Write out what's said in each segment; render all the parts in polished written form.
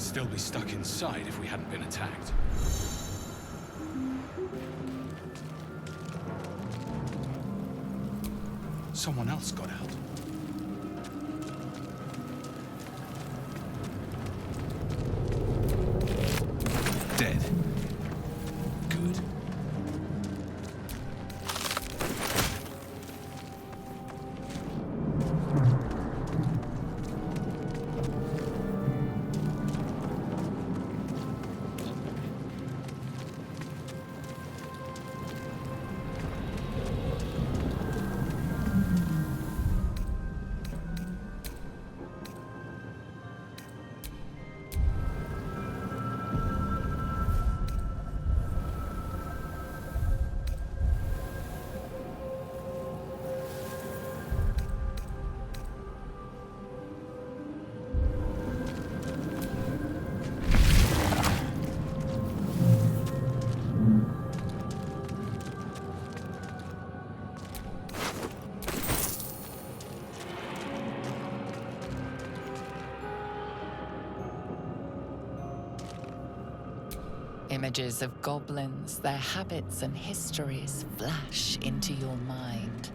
still be stuck inside if we hadn't been attacked. Someone else got out. Dead. Good. Images of goblins, their habits and histories flash into your mind.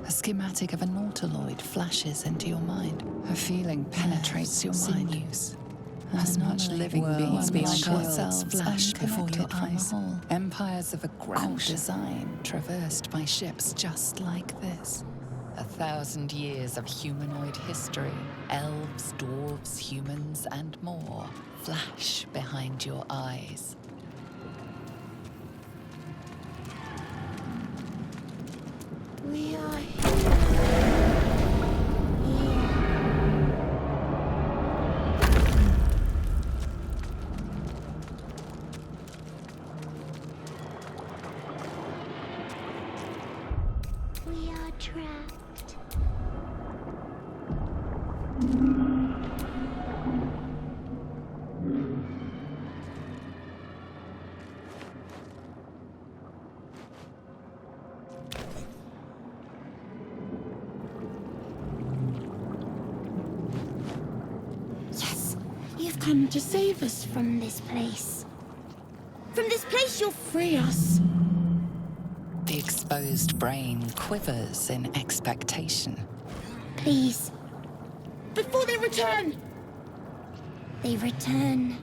A schematic of a nautiloid flashes into your mind. A feeling penetrates your mind. As much living beings like ourselves flash before your eyes. Empires of a grand design traversed by ships just like this. 1,000 years of humanoid history, elves, dwarves, humans, and more flash behind your eyes. We are here. We are trapped. Yes, you've come to save us from this place. From this place, you'll free us. The exposed brain quivers in expectation. Please. Before they return! They return.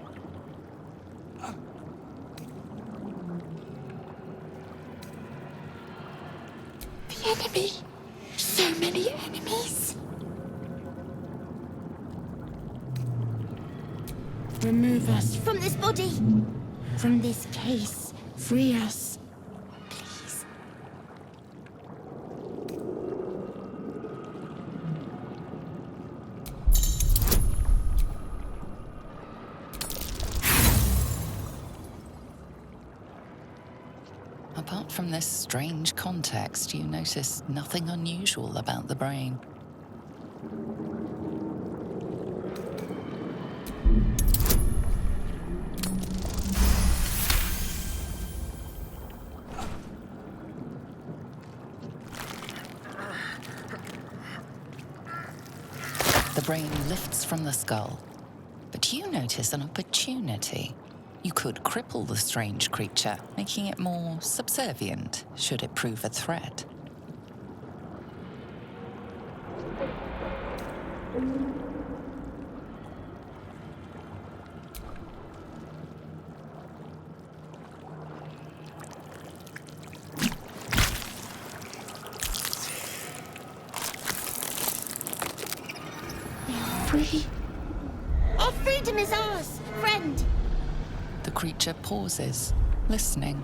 The enemy! So many enemies! Remove us from this body! From this case. Free us. Please. Apart from this strange context, you notice nothing unusual about the brain. The brain lifts from the skull, but you notice an opportunity. You could cripple the strange creature, making it more subservient, should it prove a threat. We are free. Our freedom is ours, friend. The creature pauses, listening.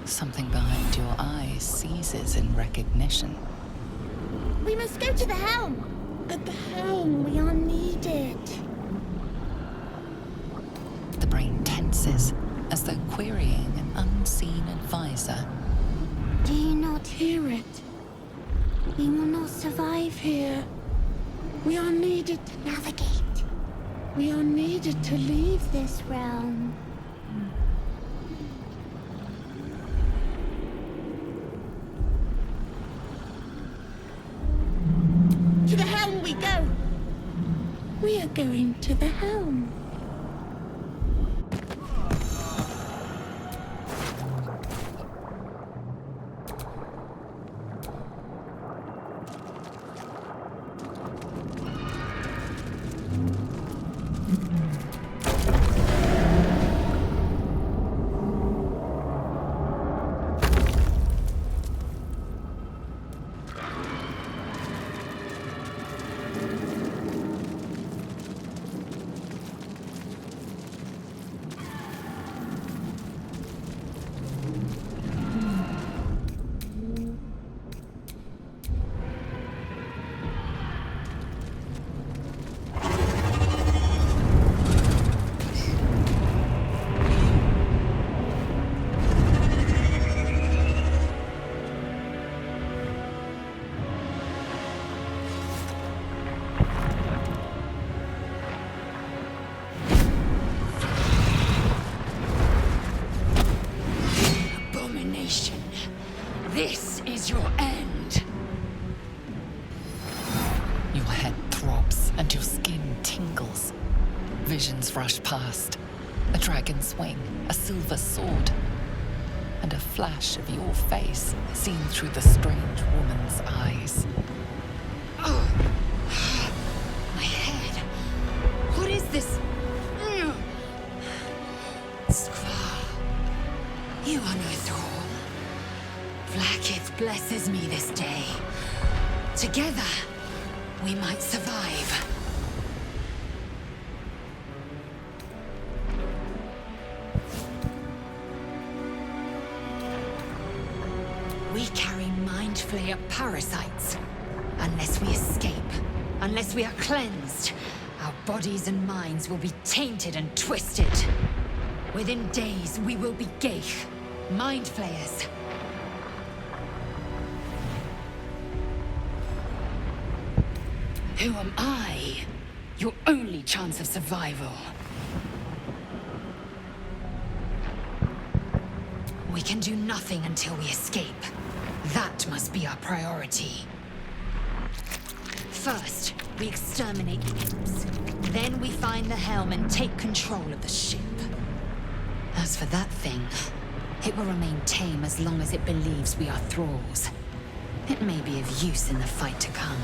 Something behind your eyes seizes in recognition. We must go to the helm. At the helm, we are needed. The brain tenses, as though querying an unseen advisor. Do you not hear it? We will not survive here. We are needed to navigate. We are needed to leave this realm. To the helm we go! going to the helm. This is your end. Your head throbs and your skin tingles. Visions rush past. A dragon's wing, a silver sword, and a flash of your face seen through the strange woman's eyes. Oh, my head. What is this? Skvar, you are no thrall. Blackith blesses me this day. Together, we might survive. We carry Mind Flayer parasites. Unless we escape, unless we are cleansed, our bodies and minds will be tainted and twisted. Within days, we will be Geich, Mind Flayers. Who am I? Your only chance of survival. We can do nothing until we escape. That must be our priority. First, we exterminate the imps. Then we find the helm and take control of the ship. As for that thing, it will remain tame as long as it believes we are thralls. It may be of use in the fight to come.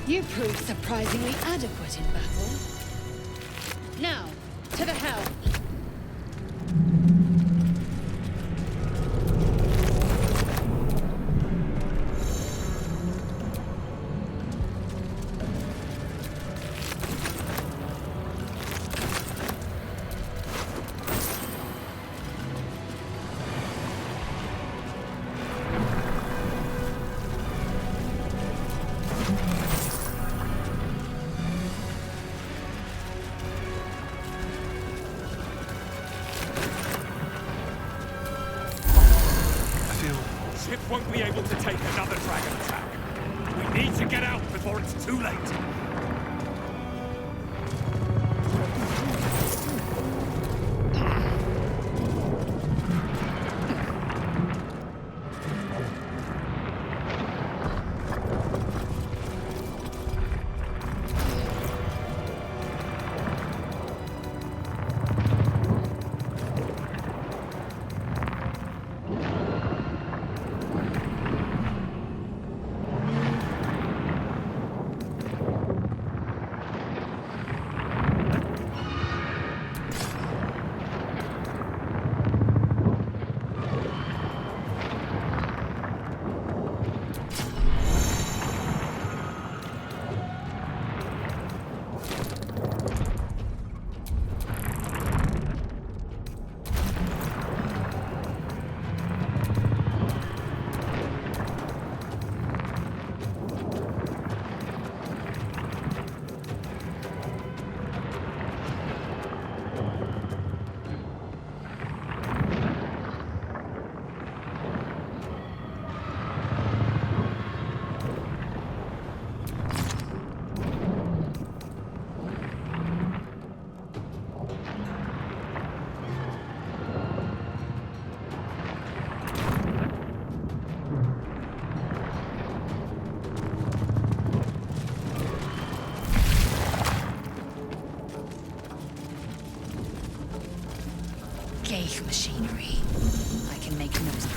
You proved surprisingly adequate in battle. Now, to the helm. Won't be able to take another dragon attack. We need to get out before it's too late. machinery. I can make notes.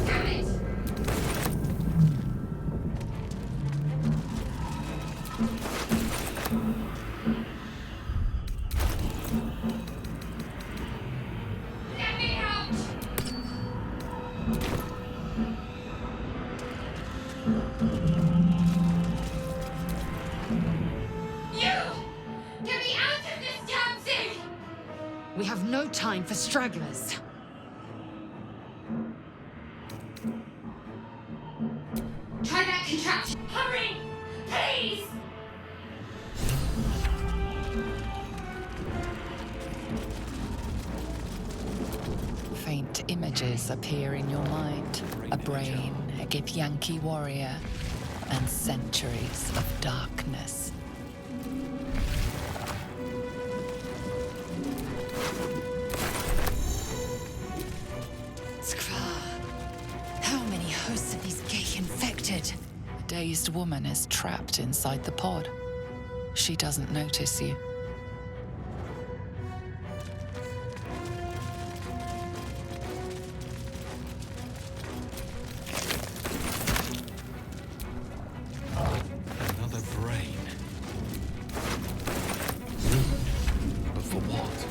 Damn it! Let me out! You! Get me out of this damn thing! We have no time for stragglers. Try that contraption. Hurry! Please! Faint images appear in your mind. A brain, a Githyanki warrior, and centuries of darkness. Skra. How many hosts of these gay infected? A dazed woman is trapped inside the pod. She doesn't notice you. Another brain. But for what?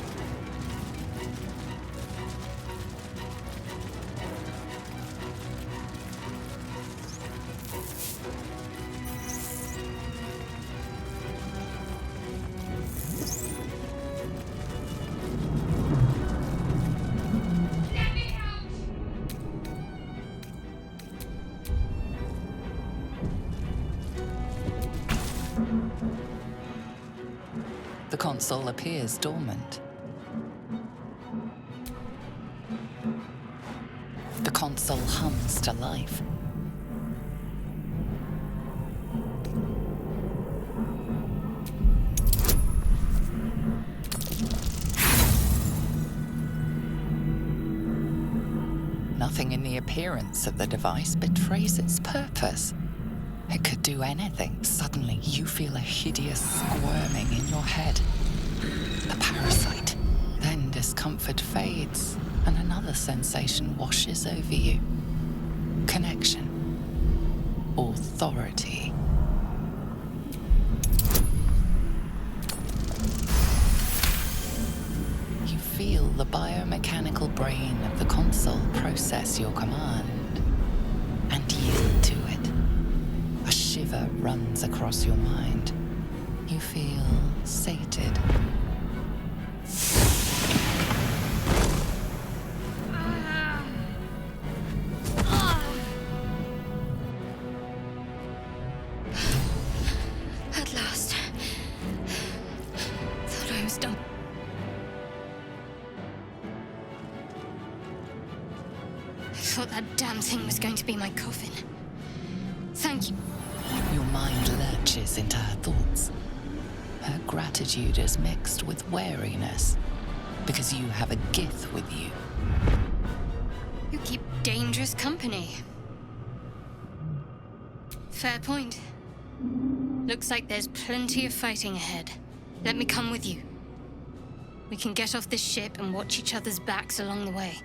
Let me out! The console appears dormant. The console hums to life. Nothing in the appearance of the device betrays its purpose. It could do anything. Suddenly, you feel a hideous squirming in your head. The parasite. Then discomfort fades, and another sensation washes over you. Connection. Authority. You feel the biomechanical brain of the console process your command and yield to it. A shiver runs across your mind. You feel sated. At last. Thought I was done. I thought that damn thing was going to be my coffin. Thank you. Your mind lurches into her thoughts. Her gratitude is mixed with wariness, because you have a Gith with you. You keep dangerous company. Fair point. Looks like there's plenty of fighting ahead. Let me come with you. We can get off this ship and watch each other's backs along the way.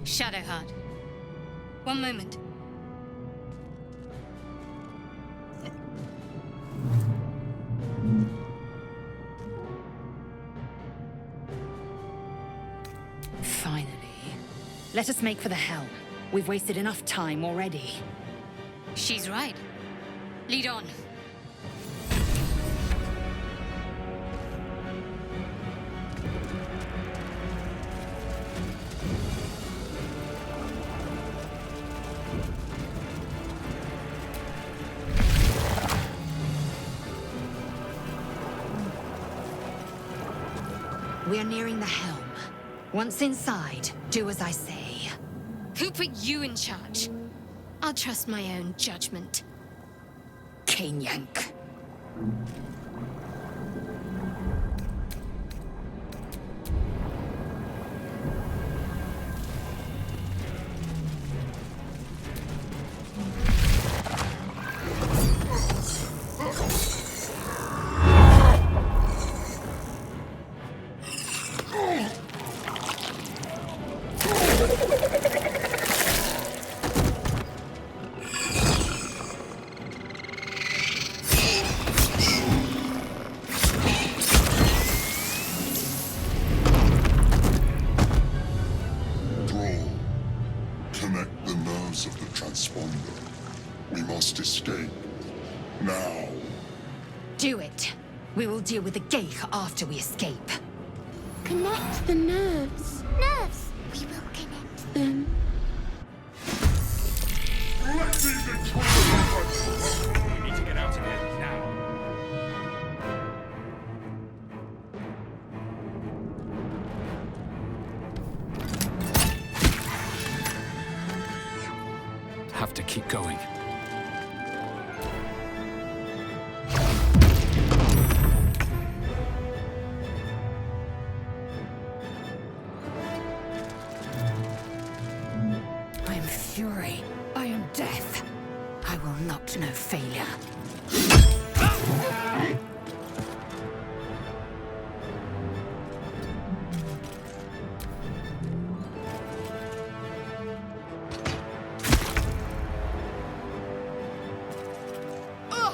Shadowheart. One moment. Finally. Let us make for the helm. We've wasted enough time already. She's right. Lead on. We are nearing the helm. Once inside, do as I say. Who put you in charge? I'll trust my own judgment. Kanyank. escape. Now. Do it. We will deal with the Geich after we escape. Connect the nerves. Nerves! We will connect them. Let these intruders! We need to get out of here now. Have to keep going. I am fury. I am death. I will not know failure.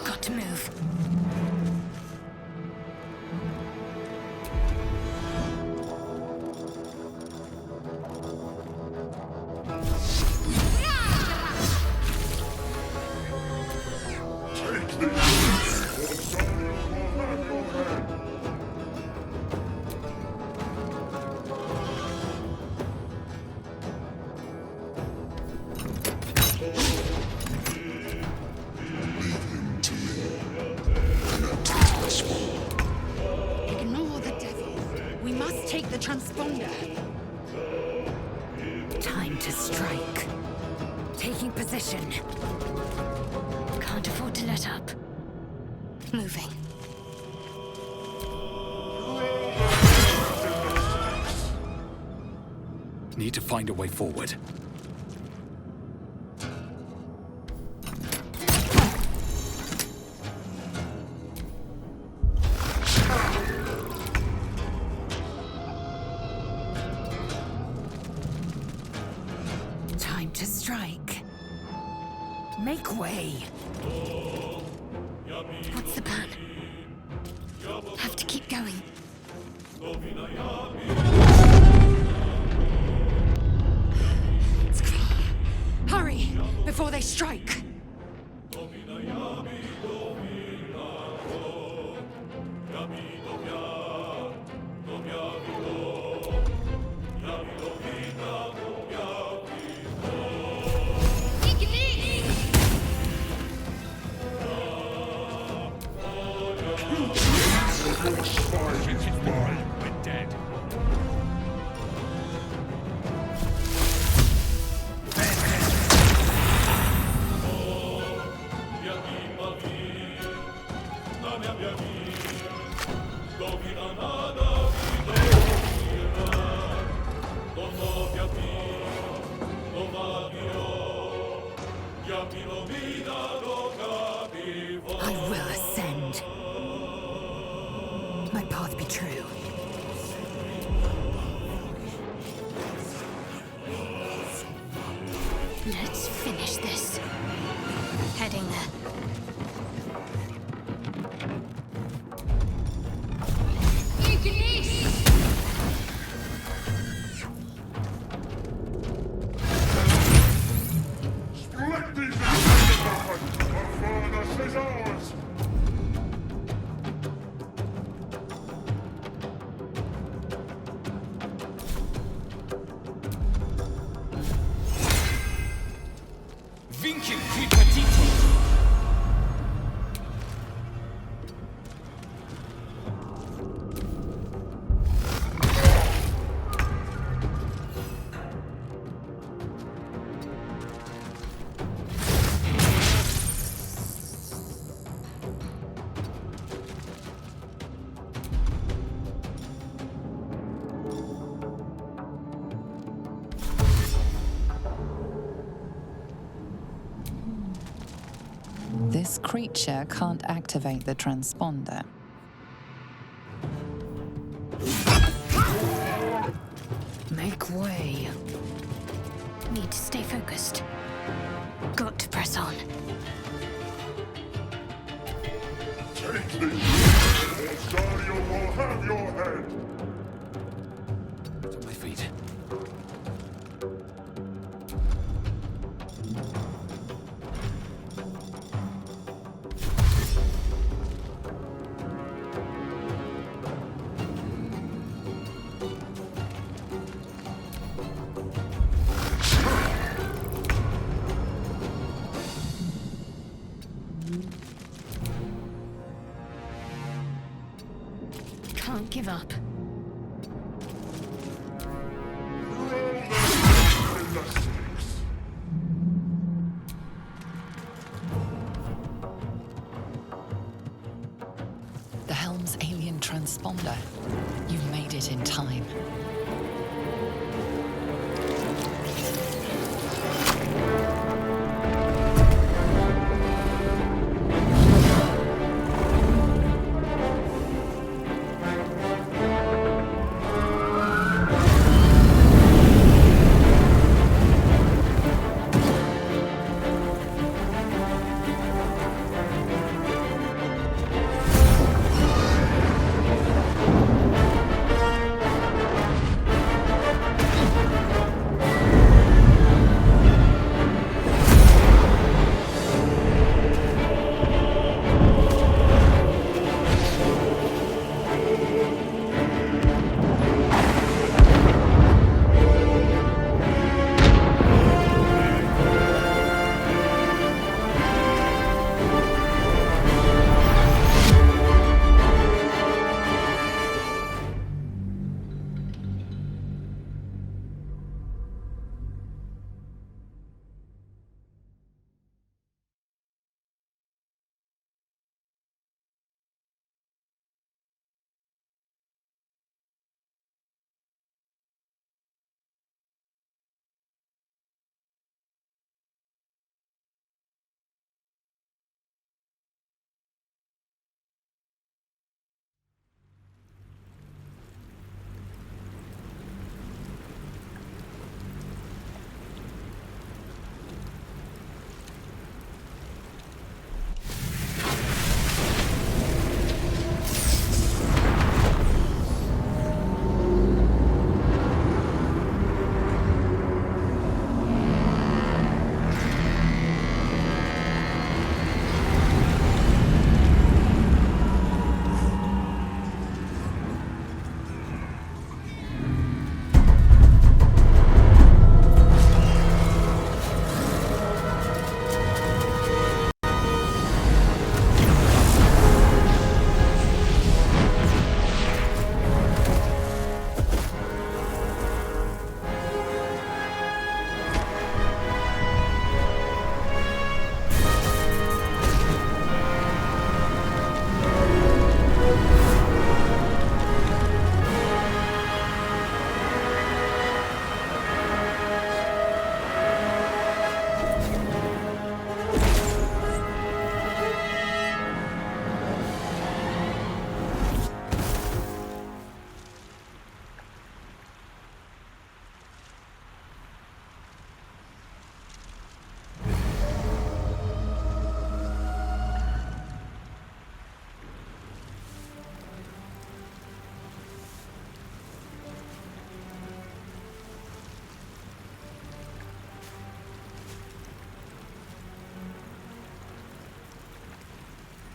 Got to move. Take these! Or Dario will have your head! Ignore the devil. We must take the transponder. Time to strike. Taking position. Can't afford to let up. Moving. Need to find a way forward. Time to strike. Make way. What's the plan? Have to keep going. Hurry! Before they strike! We're dead. I will ascend. My path be true. Let's finish this. Heading there. Let these intruders open! Our furnace is ours! Vinci qui patiti! This creature can't activate the transponder. Make way. Need to stay focused. Got to press on. Take these! Or Dario will have your head! To my feet. surrender. You made it in time.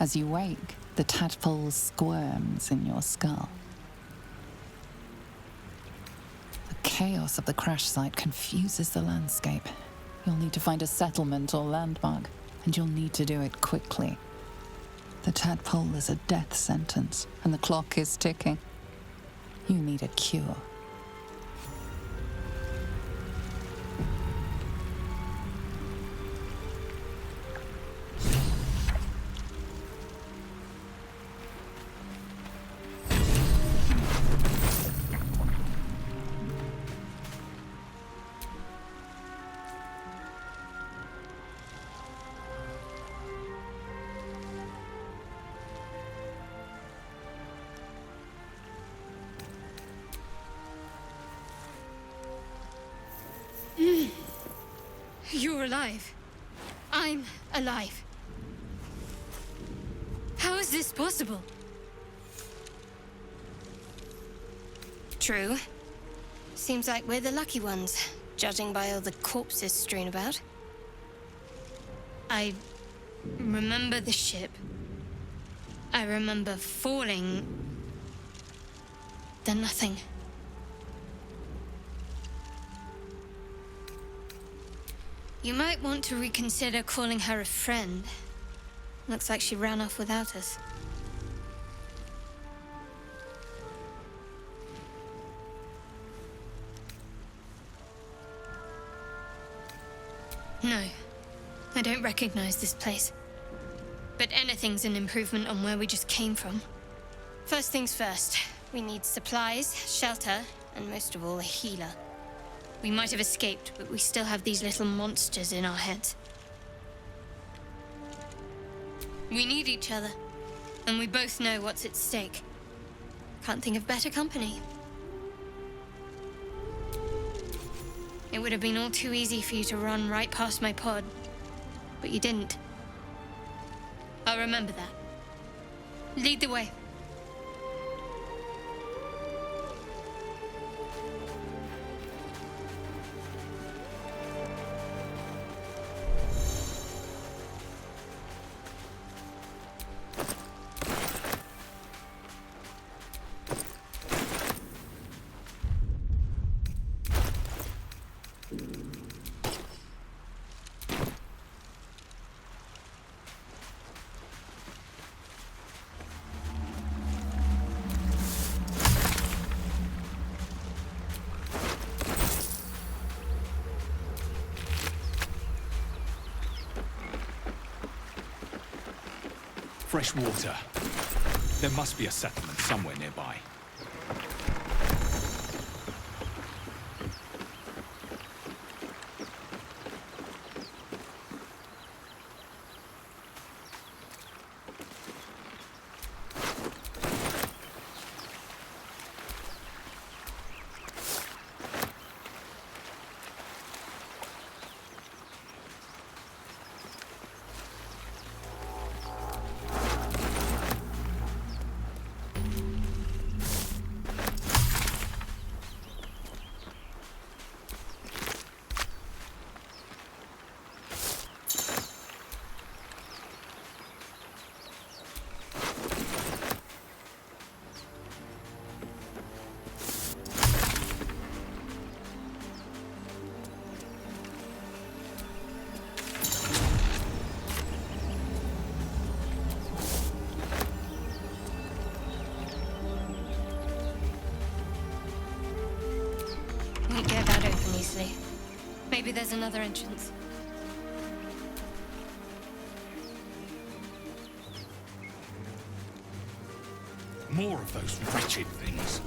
As you wake, the tadpole squirms in your skull. The chaos of the crash site confuses the landscape. You'll need to find a settlement or landmark, and you'll need to do it quickly. The tadpole is a death sentence, and the clock is ticking. You need a cure. You're alive. I'm alive. How is this possible? True. Seems like we're the lucky ones, judging by all the corpses strewn about. I remember the ship. I remember falling. Then nothing. You might want to reconsider calling her a friend. Looks like she ran off without us. No, I don't recognize this place. But anything's an improvement on where we just came from. First things first, We need supplies, shelter, and most of all, a healer. We might have escaped, but we still have these little monsters in our heads. We need each other, and we both know what's at stake. Can't think of better company. It would have been all too easy for you to run right past my pod, but you didn't. I'll remember that. Lead the way. Fresh water. There must be a settlement somewhere nearby. Won't get that open easily. Maybe there's another entrance. More of those wretched things.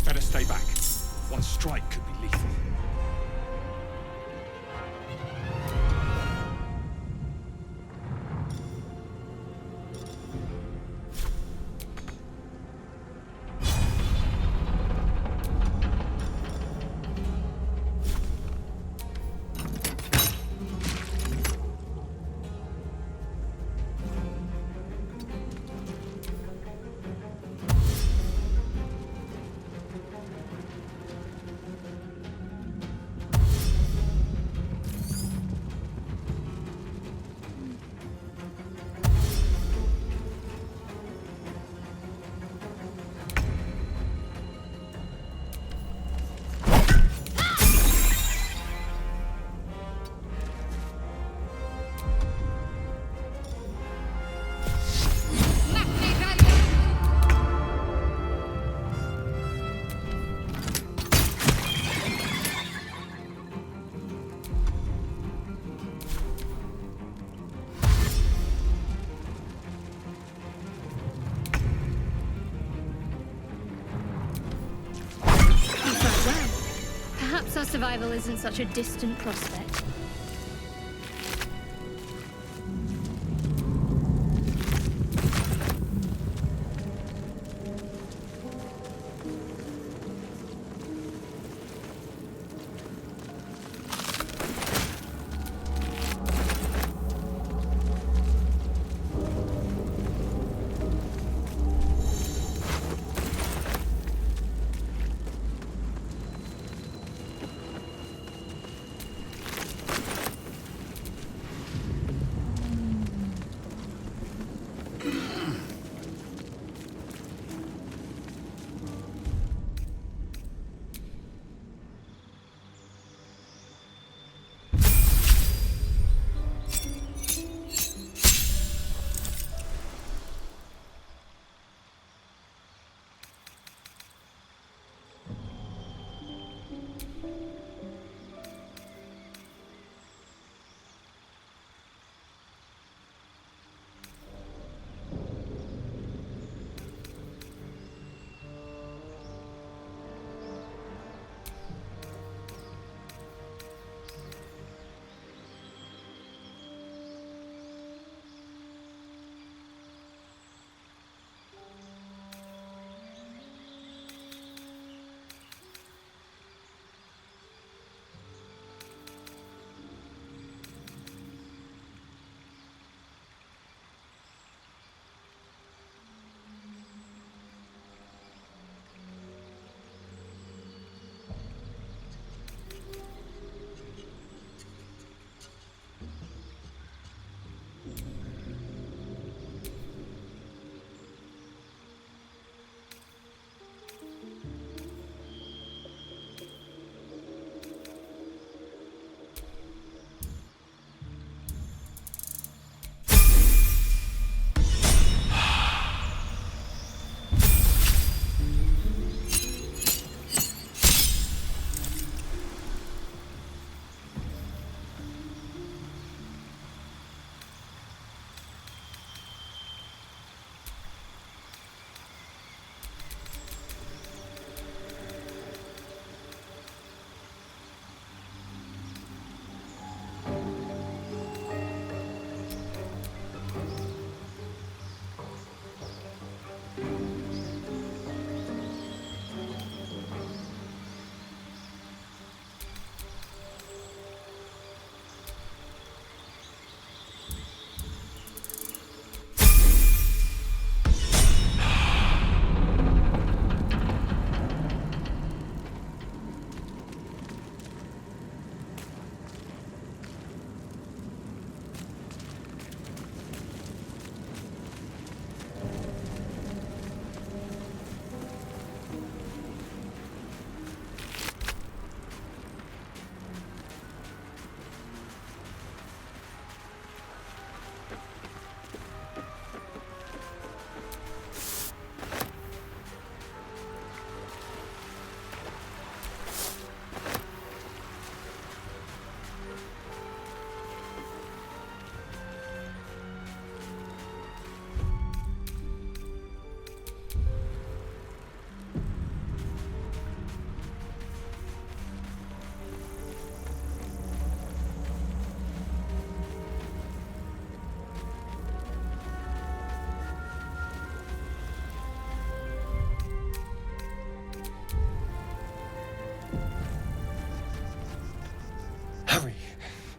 Better stay back. One strike could be lethal. our survival isn't such a distant prospect.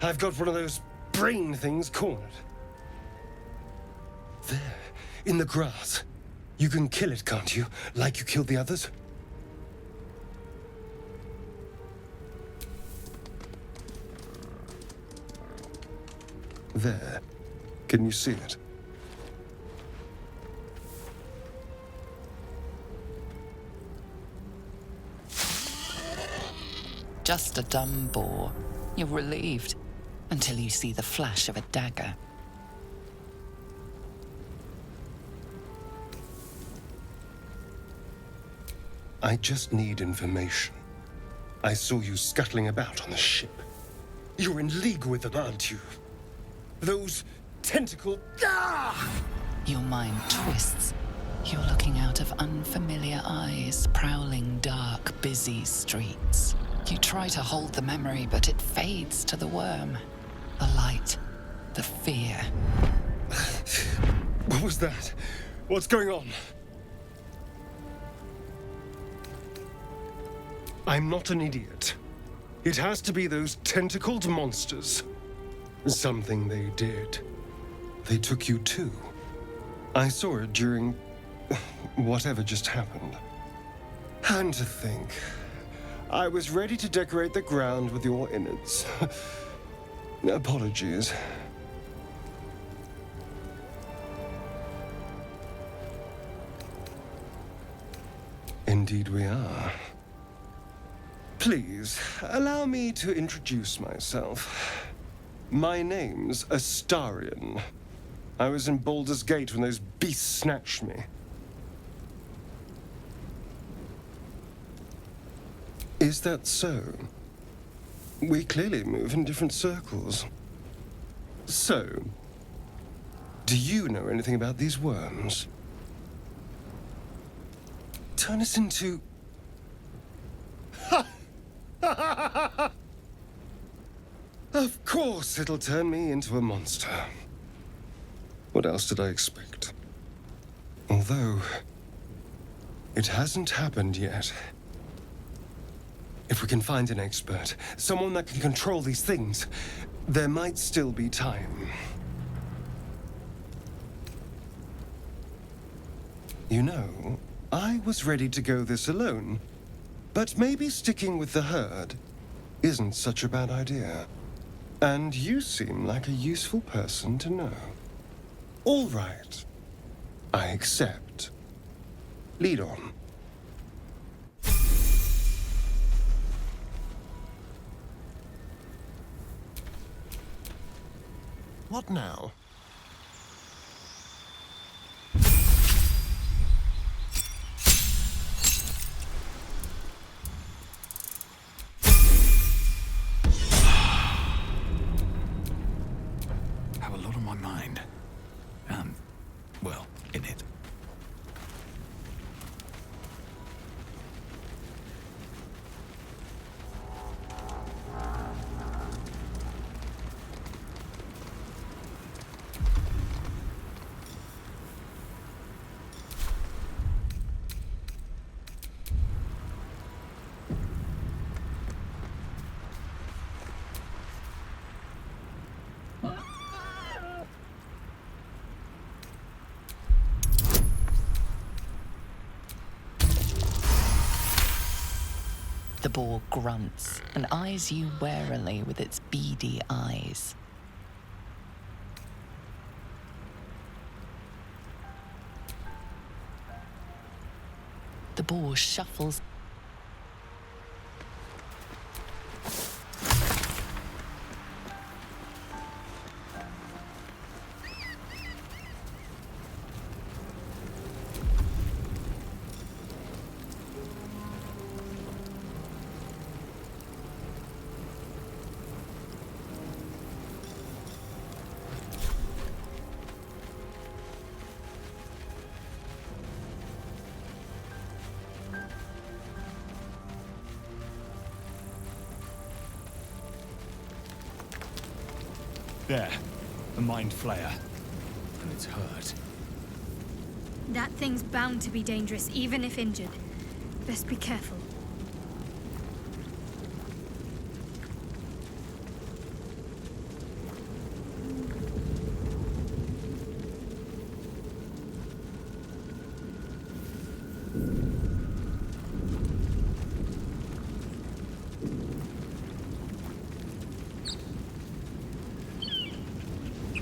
I've got one of those brain things cornered. There, in the grass. You can kill it, can't you? Like you killed the others? There. Can you see it? Just a dumb boar. You're relieved until you see the flash of a dagger. I just need information. I saw you scuttling about on the ship. You're in league with them, aren't you? Those tentacle... Ah! Your mind twists. You're looking out of unfamiliar eyes, prowling dark, busy streets. You try to hold the memory, but it fades to the worm. The light. The fear. What was that? What's going on? I'm not an idiot. It has to be those tentacled monsters. Something they did. They took you too. I saw it during whatever just happened. And to think, I was ready to decorate the ground with your innards. Apologies. Indeed we are. Please, allow me to introduce myself. My name's Astarion. I was in Baldur's Gate when those beasts snatched me. Is that so? We clearly move in different circles. So, do you know anything about these worms? Turn us into... Of course it'll turn me into a monster. What else did I expect? Although, it hasn't happened yet. If we can find an expert, someone that can control these things, there might still be time. You know, I was ready to go this alone, but maybe sticking with the herd isn't such a bad idea. And you seem like a useful person to know. All right. I accept. Lead on. What now? Have a lot on my mind. Well, in it. The boar grunts and eyes you warily with its beady eyes. The boar shuffles. There. A mind flayer. And it's hurt. That thing's bound to be dangerous, even if injured. Best be careful.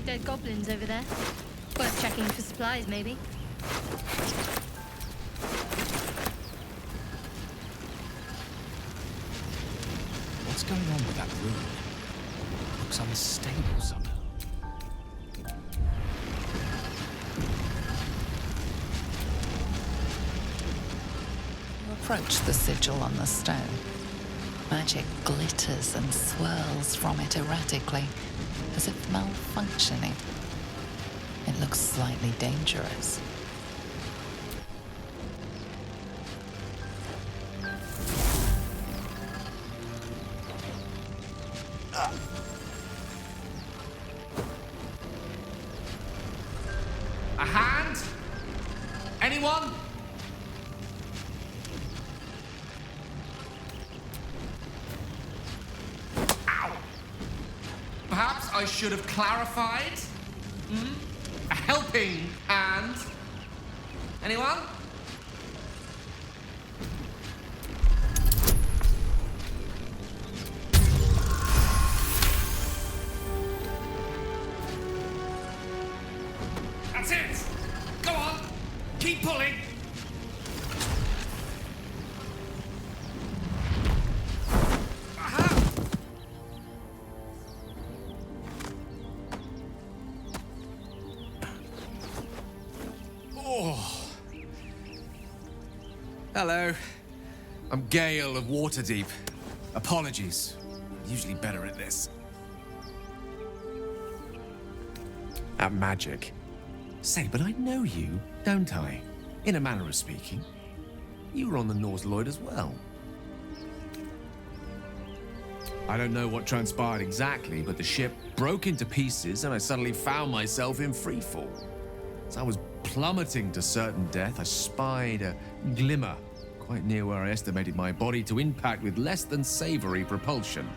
Dead goblins over there. Worth checking for supplies, maybe. What's going on with that rune? Looks unstable somehow. You approach the sigil on the stone. Magic glitters and swirls from it erratically, as if malfunctioning. It looks slightly dangerous. A hand? Anyone? Ow! Perhaps I should have clarified? A helping hand? Anyone? That's it! Go on! Keep pulling! Aha! Oh. Hello. I'm Gale of Waterdeep. Apologies. I'm usually better at this. At magic. Say, but I know you, don't I? In a manner of speaking. You were on the Nautiloid as well. I don't know what transpired exactly, but the ship broke into pieces and I suddenly found myself in freefall. As I was plummeting to certain death, I spied a glimmer quite near where I estimated my body to impact with less than savory propulsion.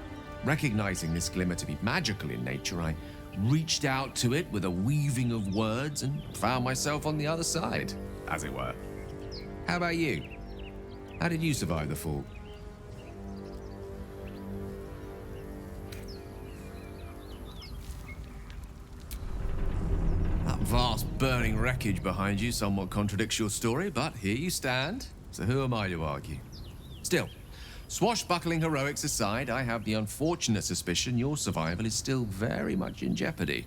Recognizing this glimmer to be magical in nature, I reached out to it with a weaving of words and found myself on the other side, as it were. How about you? How did you survive the fall? That vast burning wreckage behind you somewhat contradicts your story, but here you stand, so who am I to argue? Still, swashbuckling heroics aside, I have the unfortunate suspicion your survival is still very much in jeopardy.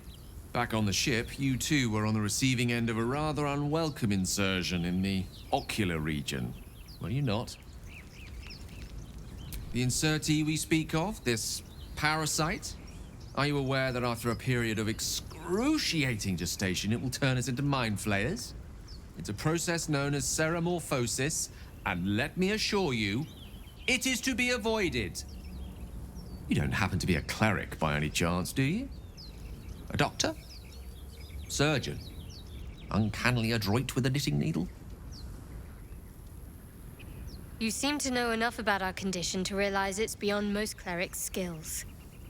Back on the ship, you too were on the receiving end of a rather unwelcome insertion in the ocular region, were you not? The insertee we speak of, this parasite, are you aware that after a period of excruciating gestation, it will turn us into mind flayers? It's a process known as ceramorphosis, and let me assure you, it is to be avoided. You don't happen to be a cleric by any chance, do you? A doctor? Surgeon? Uncannily adroit with a knitting needle? You seem to know enough about our condition to realize it's beyond most clerics' skills.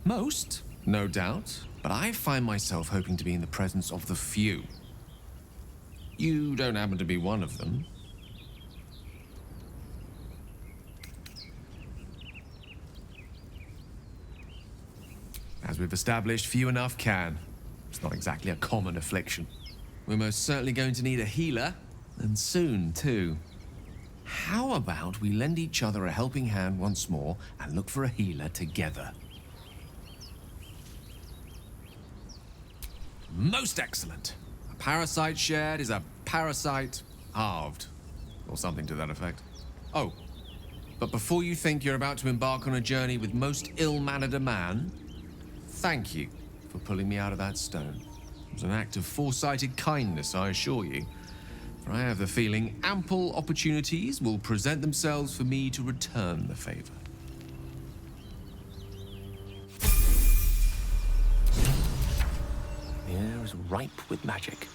Most, no doubt, but I find myself hoping to be in the presence of the few. You don't happen to be one of them. As we've established, few enough can. It's not exactly a common affliction. We're most certainly going to need a healer, and soon, too. How about we lend each other a helping hand once more and look for a healer together? Most excellent. A parasite shared is a parasite halved, or something to that effect. Oh, but before you think you're about to embark on a journey with most ill-mannered a man, thank you for pulling me out of that stone. It was an act of foresighted kindness, I assure you. For I have the feeling ample opportunities will present themselves for me to return the favor. The air is ripe with magic.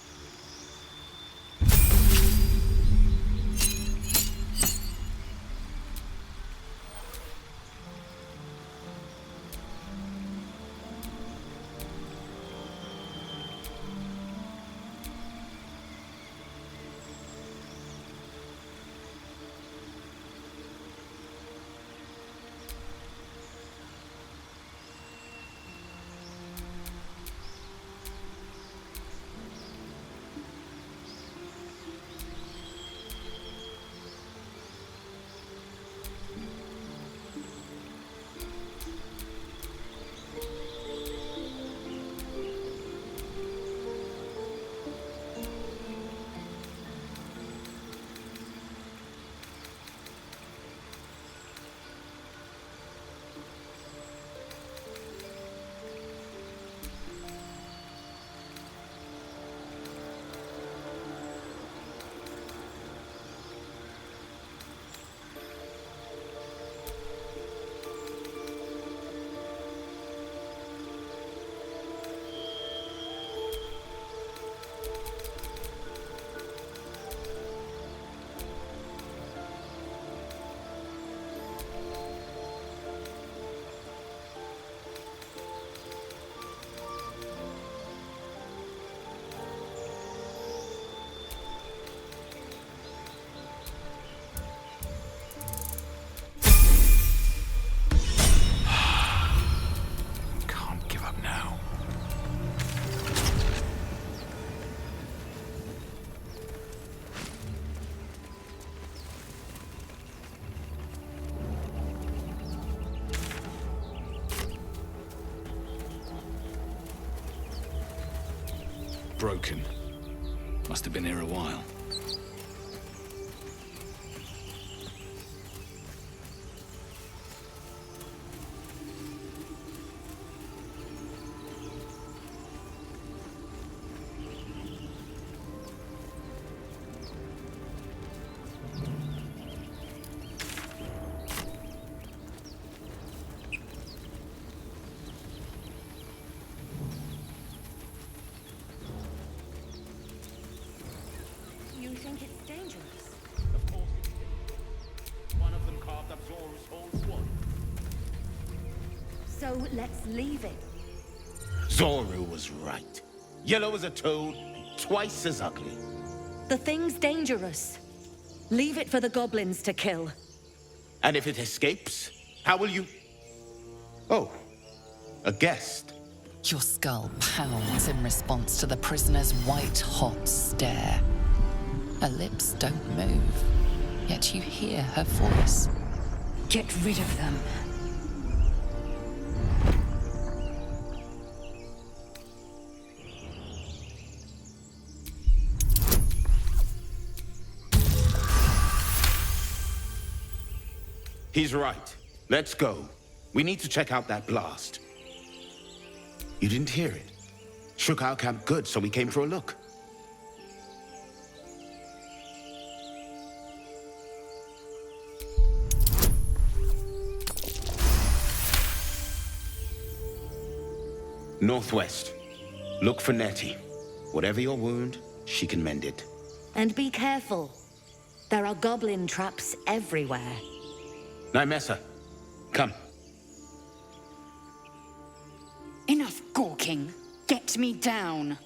broken. Must have been here a while. You think it's dangerous? Of course it is. One of them carved up Zor's whole squad. So let's leave it. Zoru was right. Yellow as a toad, twice as ugly. The thing's dangerous. Leave it for the goblins to kill. And if it escapes, how will you... Oh, a guest. Your skull pounds in response to the prisoner's white-hot stare. Her lips don't move, yet you hear her voice. Get rid of them. He's right. Let's go. We need to check out that blast. You didn't hear it? Shook our camp good, so we came for a look. Northwest. Look for Nettie. Whatever your wound, she can mend it. And be careful. There are goblin traps everywhere. Nymessa, come. Enough gawking. Get me down.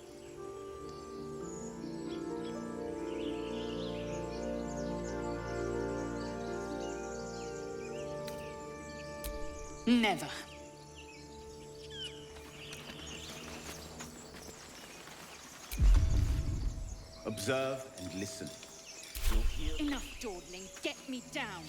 Never. Observe and listen. Enough dawdling. Get me down.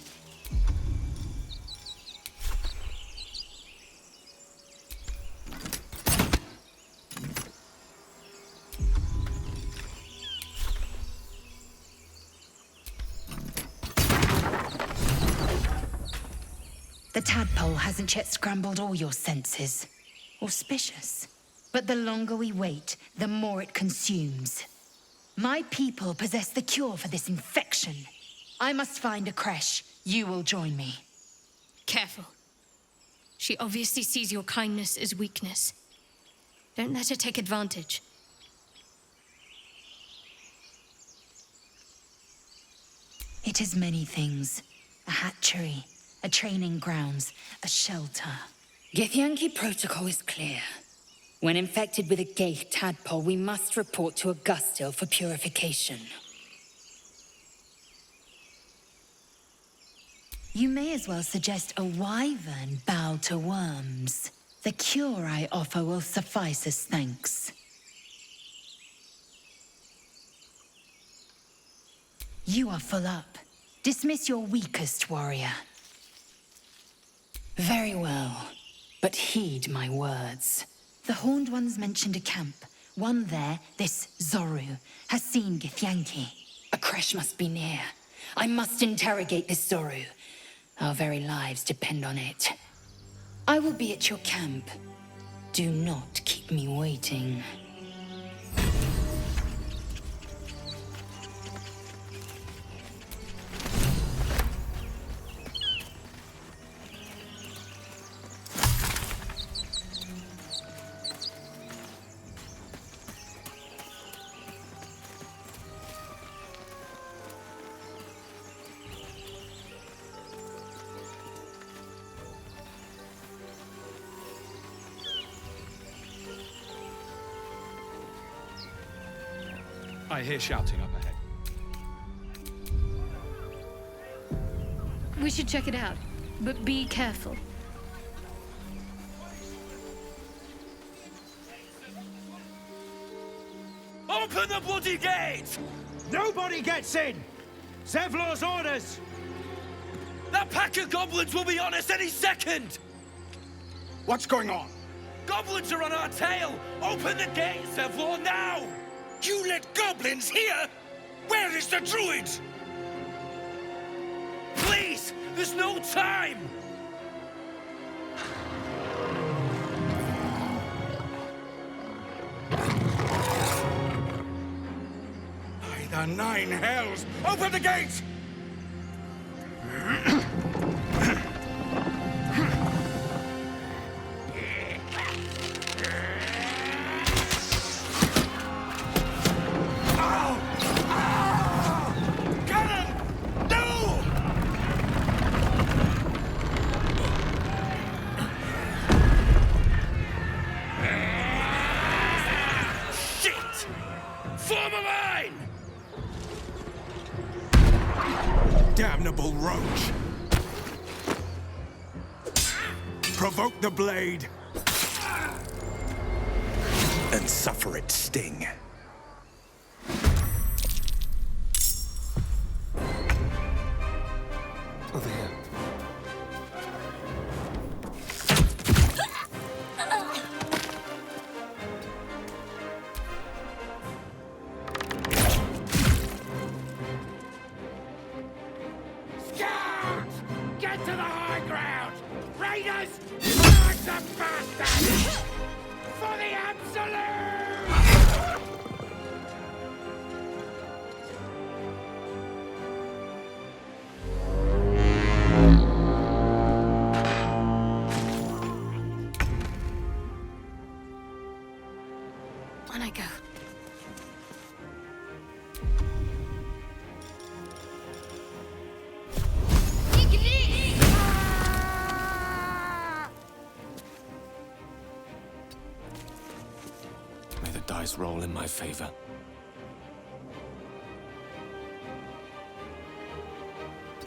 The tadpole hasn't yet scrambled all your senses. Auspicious. But the longer we wait, the more it consumes. My people possess the cure for this infection. I must find a creche. You will join me. Careful. She obviously sees your kindness as weakness. Don't let her take advantage. It is many things. A hatchery, a training grounds, a shelter. Githyanki protocol is clear. When infected with a gay tadpole, we must report to Augustil for purification. You may as well suggest a wyvern bow to worms. The cure I offer will suffice as thanks. You are full up. Dismiss your weakest warrior. Very well, but heed my words. The Horned Ones mentioned a camp. One there, this Zoru, has seen Githyanki. A creche must be near. I must interrogate this Zoru. Our very lives depend on it. I will be at your camp. Do not keep me waiting. I hear shouting up ahead. We should check it out, but be careful. Open the bloody gate! Nobody gets in! Zevlor's orders! That pack of goblins will be on us any second! What's going on? Goblins are on our tail! Open the gate, Zevlor, now! You let goblins here? Where is the druid? Please, there's no time! By the nine hells! Open the gates! Damnable roach! Provoke the blade! And suffer its sting. There. Get to the high ground! Raiders! Mark the bastards! For the absolute! On I go. May the dice roll in my favor.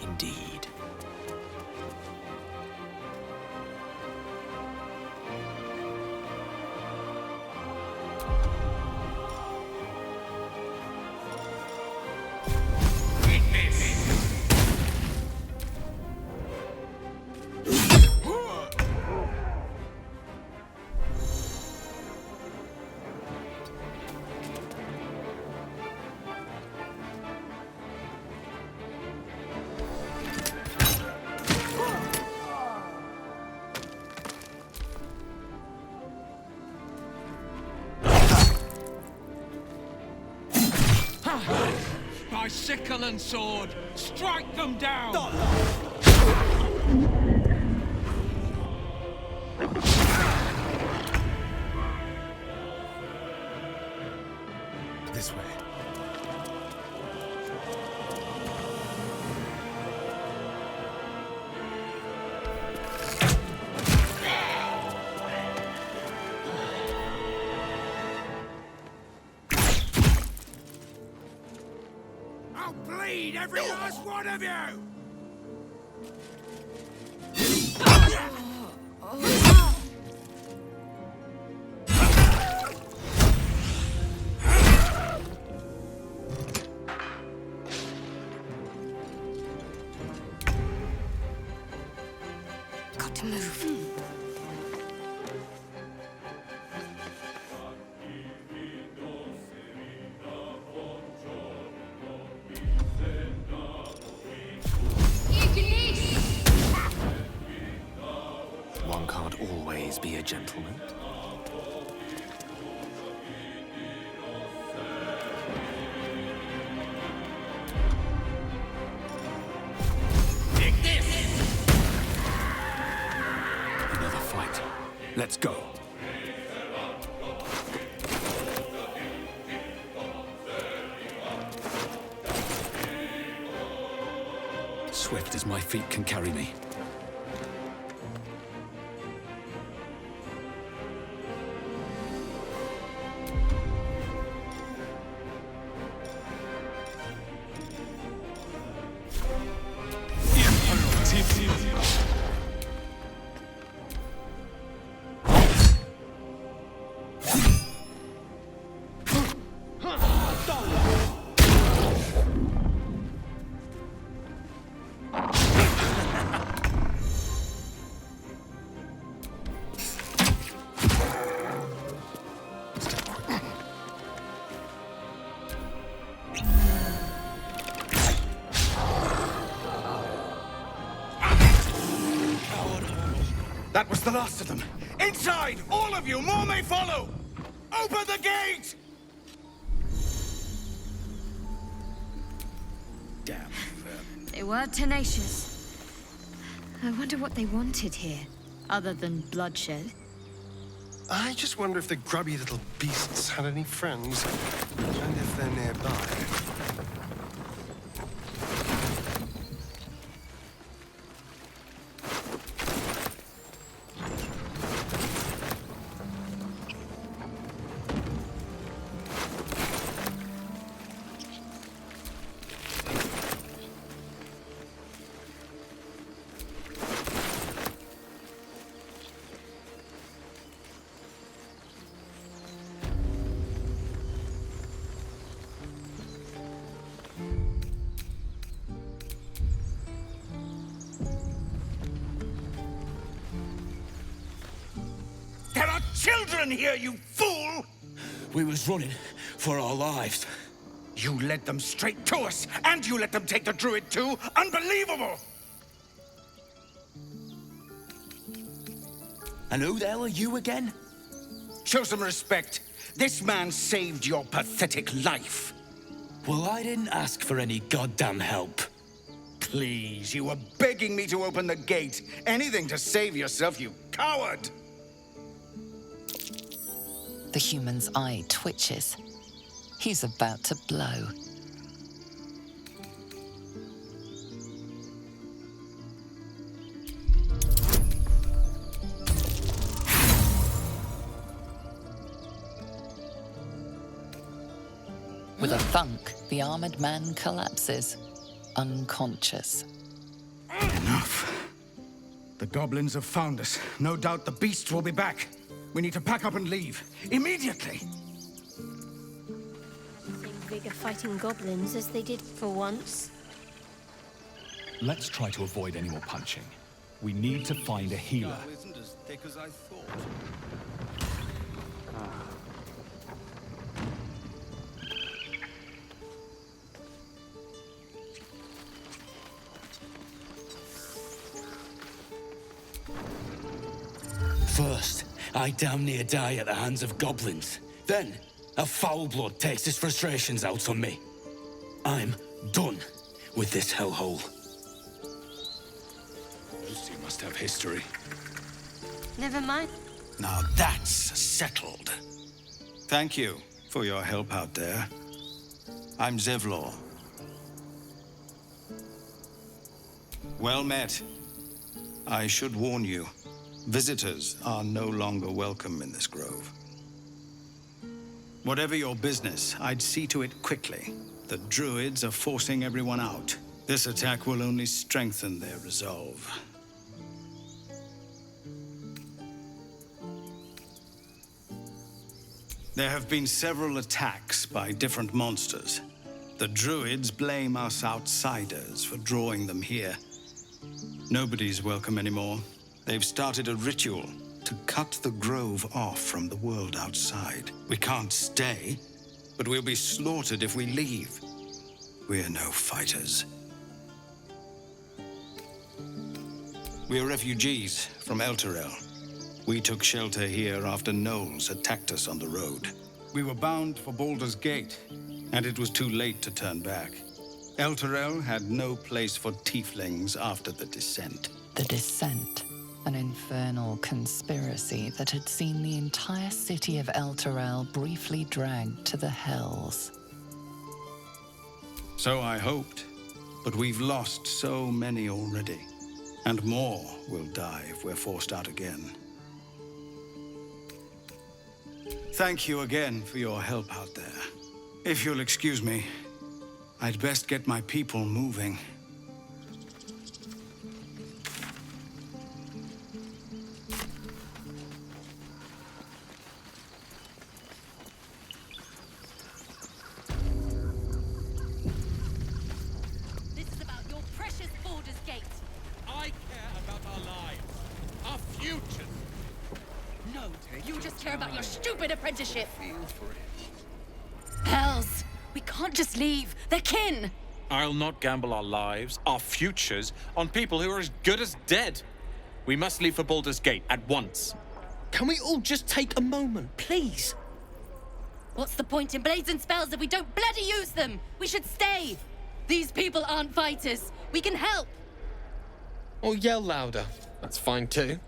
Indeed. By sickle and sword, strike them down! This way. I'll bleed every last one of you! Got to move. One can't always be a gentleman. Another fight. Let's go. Swift as my feet can carry me. That was the last of them. Inside! All of you! More may follow! Open the gate! Damn. They were tenacious. I wonder what they wanted here, other than bloodshed. I just wonder if the grubby little beasts had any friends, and if they're nearby. There are children here, you fool! We was running for our lives. You led them straight to us, and you let them take the druid too? Unbelievable! And who the hell are you again? Show some respect. This man saved your pathetic life. Well, I didn't ask for any goddamn help. Please, you were begging me to open the gate. Anything to save yourself, you coward! The human's eye twitches. He's about to blow. With a thunk, the armored man collapses, unconscious. Enough. The goblins have found us. No doubt the beasts will be back. We need to pack up and leave. Immediately! Same vigor fighting goblins as they did for once. Let's try to avoid any more punching. We need to find a healer. Isn't as thick as I thought. First, I damn near die at the hands of goblins. Then, a foul blood takes his frustrations out on me. I'm done with this hellhole. Lucy must have history. Never mind. Now that's settled. Thank you for your help out there. I'm Zevlor. Well met. I should warn you, visitors are no longer welcome in this grove. Whatever your business, I'd see to it quickly. The druids are forcing everyone out. This attack will only strengthen their resolve. There have been several attacks by different monsters. The druids blame us outsiders for drawing them here. Nobody's welcome anymore. They've started a ritual to cut the grove off from the world outside. We can't stay, but we'll be slaughtered if we leave. We're no fighters. We're refugees from Elturel. We took shelter here after gnolls attacked us on the road. We were bound for Baldur's Gate, and it was too late to turn back. Elturel had no place for tieflings after the Descent. The Descent, an infernal conspiracy that had seen the entire city of Elturel briefly dragged to the Hells. So I hoped, but we've lost so many already. And more will die if we're forced out again. Thank you again for your help out there. If you'll excuse me, I'd best get my people moving. This is about your precious Baldur's Gate. I care about our lives, our futures. No, you just care about your stupid apprenticeship. Feel for it. Hells! We can't just leave. They're kin! I'll not gamble our lives, our futures, on people who are as good as dead. We must leave for Baldur's Gate at once. Can we all just take a moment, please? What's the point in blades and spells if we don't bloody use them? We should stay. These people aren't fighters. We can help. Or yell louder. That's fine too.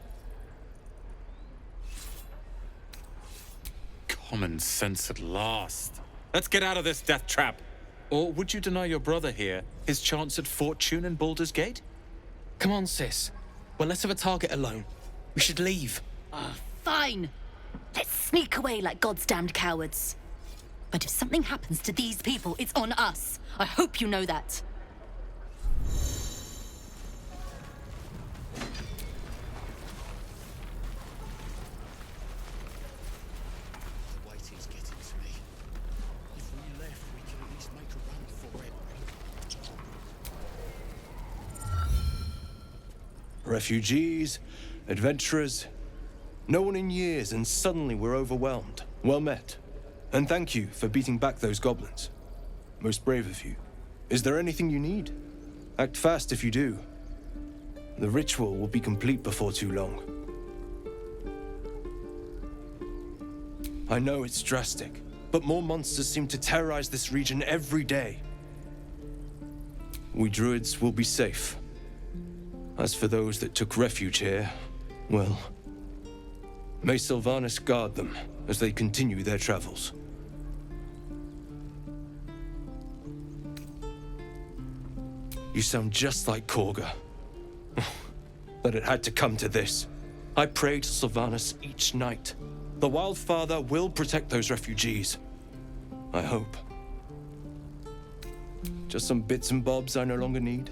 Common sense at last. Let's get out of this death trap. Or would you deny your brother here his chance at fortune in Baldur's Gate? Come on, sis. We're less of a target alone. We should leave. Fine. Let's sneak away like God's damned cowards. But if something happens to these people, it's on us. I hope you know that. Waiting's getting to me. If we left, we could at least make a run for it. Refugees, adventurers, no one in years, and suddenly we're overwhelmed. Well met. And thank you for beating back those goblins. Most brave of you. Is there anything you need? Act fast if you do. The ritual will be complete before too long. I know it's drastic, but more monsters seem to terrorize this region every day. We druids will be safe. As for those that took refuge here, well, may Sylvanas guard them as they continue their travels. You sound just like Korga. That it had to come to this. I pray to Sylvanas each night. The Wildfather will protect those refugees. I hope. Just some bits and bobs I no longer need.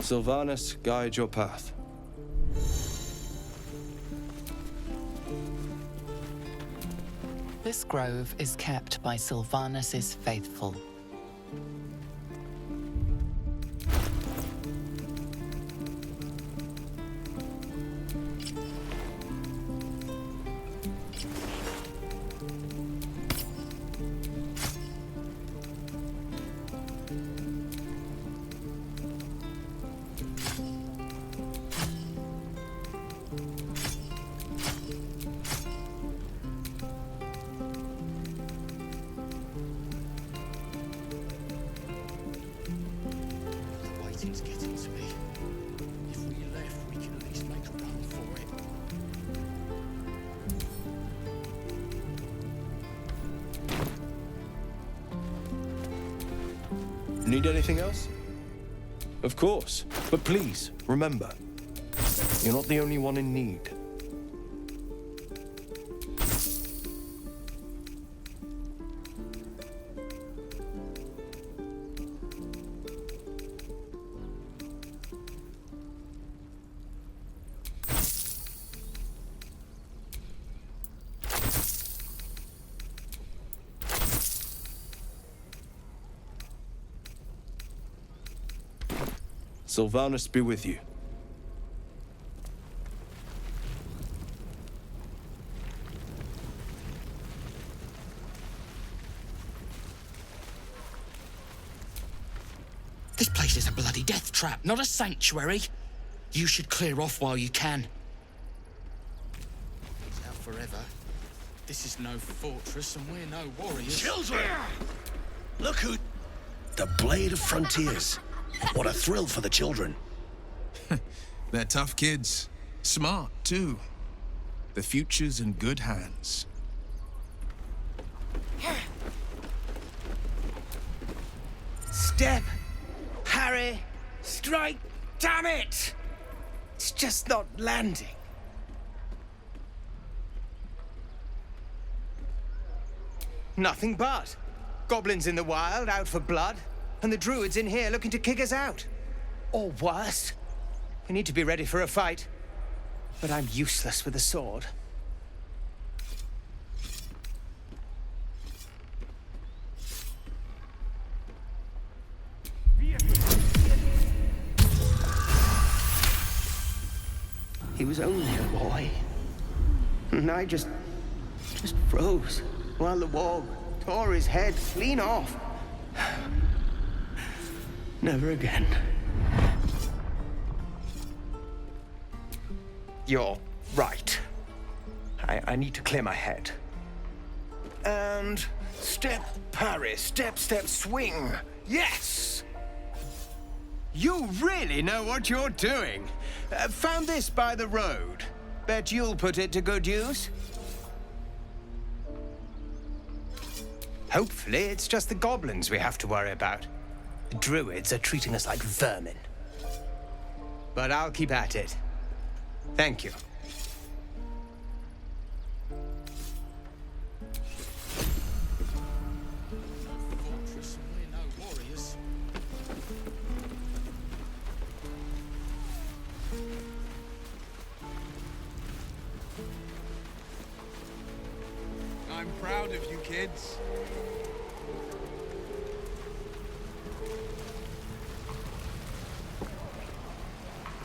Sylvanas, guide your path. This grove is kept by Sylvanas's faithful. Waiting's getting to me. If we left, we could at least make a run for it. Need anything else? Of course, but please, remember, you're not the only one in need. Sylvanus be with you. This place is a bloody death trap, not a sanctuary. You should clear off while you can. It's out forever. This is no fortress, and we're no warriors. Children! Look who... The Blade of Frontiers. What a thrill for the children. They're tough kids. Smart, too. The future's in good hands. Step! Harry! Strike! Damn it! It's just not landing. Nothing but. Goblins in the wild, out for blood, and the druids in here looking to kick us out. Or worse. We need to be ready for a fight. But I'm useless with a sword. He was only a boy. And I just froze while the wall tore his head clean off. Never again. You're right. I need to clear my head. And step, parry, step, step, swing. Yes! You really know what you're doing. Found this by the road. Bet you'll put it to good use. Hopefully, it's just the goblins we have to worry about. The druids are treating us like vermin. But I'll keep at it. Thank you. Fortress, and we're no warriors. I'm proud of you, kids.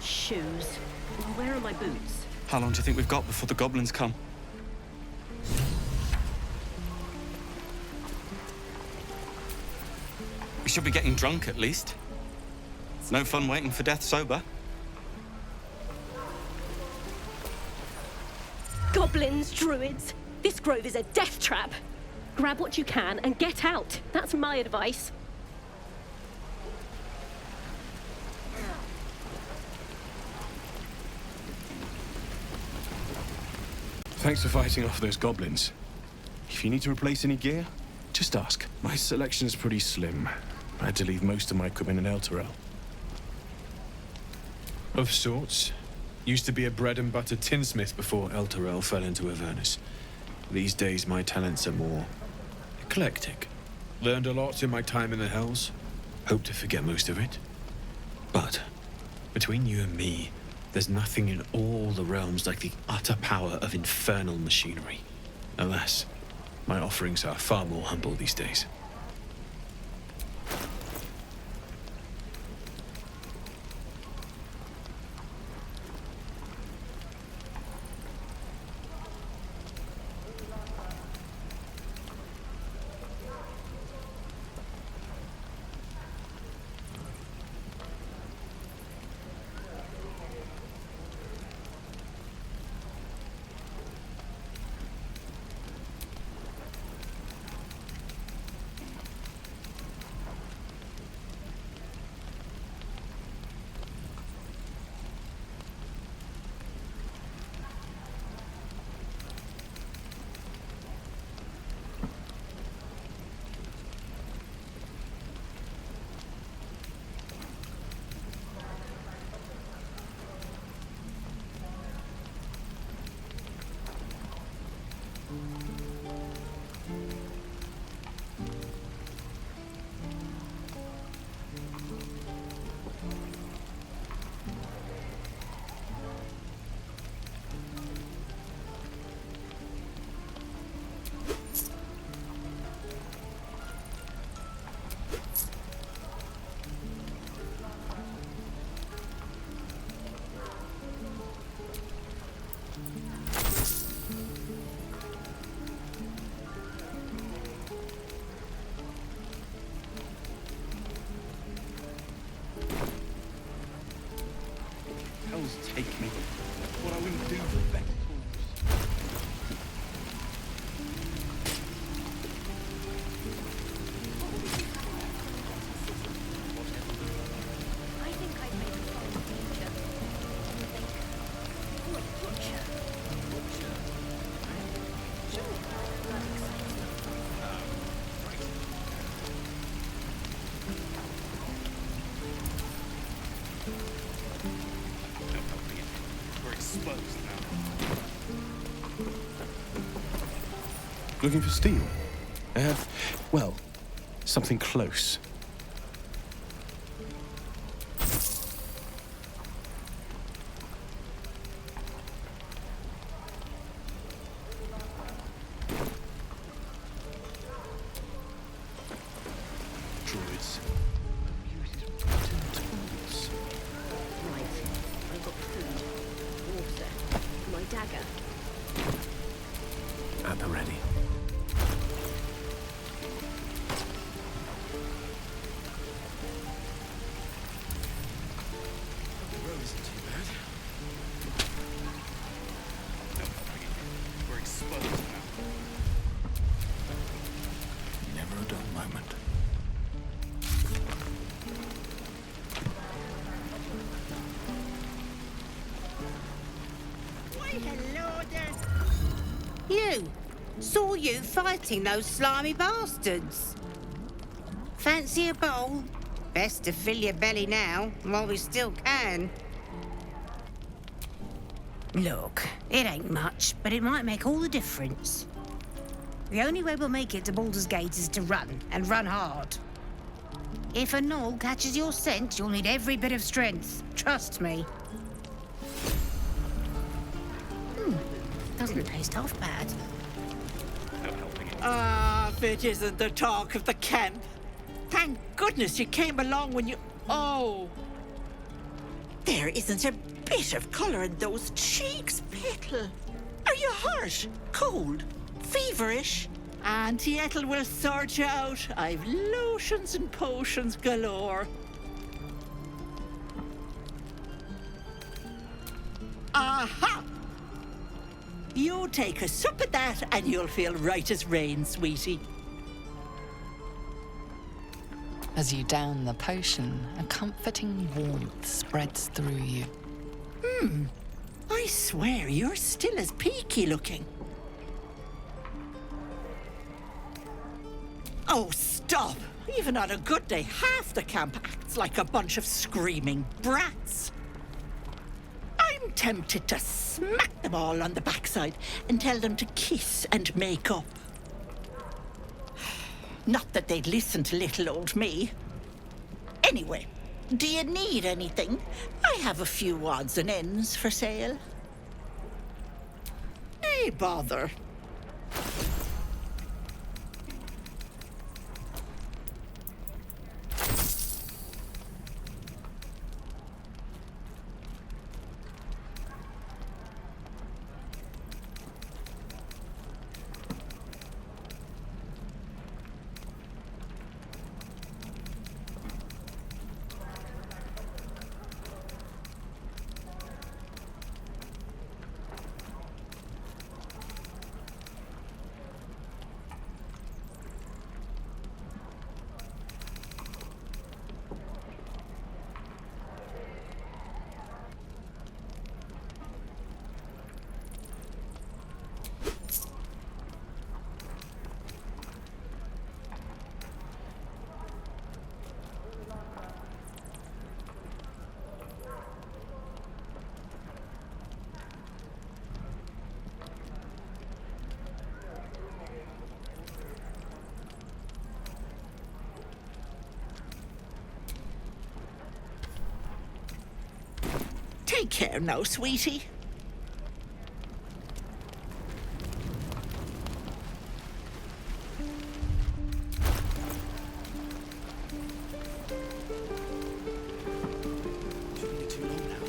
Shoes. Well, where are my boots? How long do you think we've got before the goblins come? We should be getting drunk at least. No fun waiting for death sober. Goblins, druids. This grove is a death trap. Grab what you can and get out. That's my advice. Thanks for fighting off those goblins. If you need to replace any gear, just ask. My selection's pretty slim. I had to leave most of my equipment in Elturel. Of sorts. Used to be a bread and butter tinsmith before Elturel fell into Avernus. These days my talents are more eclectic. Learned a lot in my time in the Hells. Hope to forget most of it. But between you and me, there's nothing in all the realms like the utter power of infernal machinery. Alas, my offerings are far more humble these days. hell's take me? What I wouldn't do for Beck. I think I'd make a fine teacher. Or a butcher. Sure, that excites me. We're exposed now. Looking for steel? I have, well, something close. Druids. Right. I've got food, water, my dagger. At the ready. Road isn't too bad. We're exposed now. Never a dull moment. Why, hello there. You! Saw you fighting those slimy bastards. Fancy a bowl? Best to fill your belly now, while we still can. Look, it ain't much, but it might make all the difference. The only way we'll make it to Baldur's Gate is to run, and run hard. If a gnoll catches your scent, you'll need every bit of strength. Trust me. Doesn't taste half bad. Ah, if it isn't the talk of the camp. Thank goodness you came along when you... Oh! There isn't a bit of colour in those cheeks, Petal. Are you hurt? Cold? Feverish? Auntie Ethel will sort you out. I've lotions and potions galore. Aha! You take a sup of that and you'll feel right as rain, sweetie. As you down the potion, a comforting warmth spreads through you. I swear you're still as peaky looking. Oh, stop! Even on a good day, half the camp acts like a bunch of screaming brats. I'm tempted to smack them all on the backside and tell them to kiss and make up. Not that they'd listen to little old me. Anyway, do you need anything? I have a few odds and ends for sale. Nay, bother. Take care now, sweetie. Shouldn't be too long now.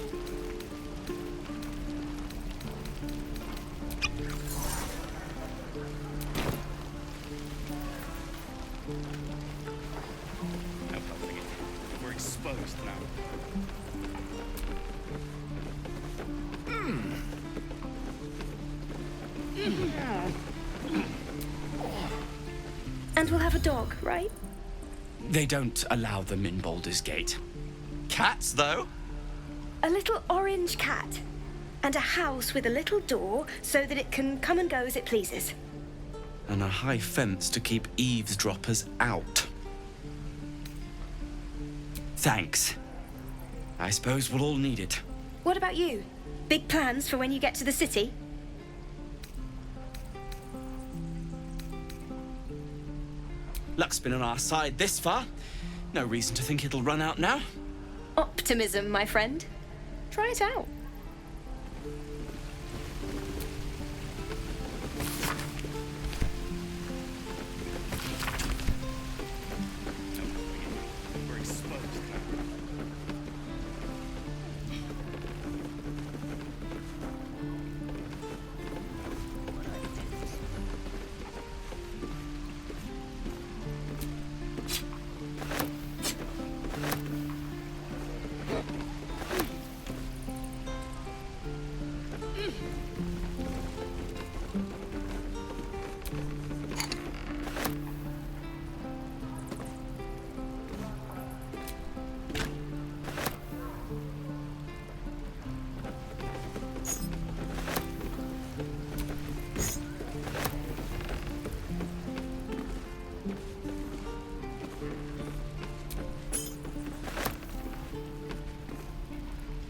No helping it. We're exposed now. And we'll have a dog, right? They don't allow them in Baldur's Gate. Cats, though? A little orange cat. And a house with a little door so that it can come and go as it pleases. And a high fence to keep eavesdroppers out. Thanks. I suppose we'll all need it. What about you? Big plans for when you get to the city? Luck's been on our side this far. No reason to think it'll run out now. Optimism, my friend. Try it out. We're exposed now.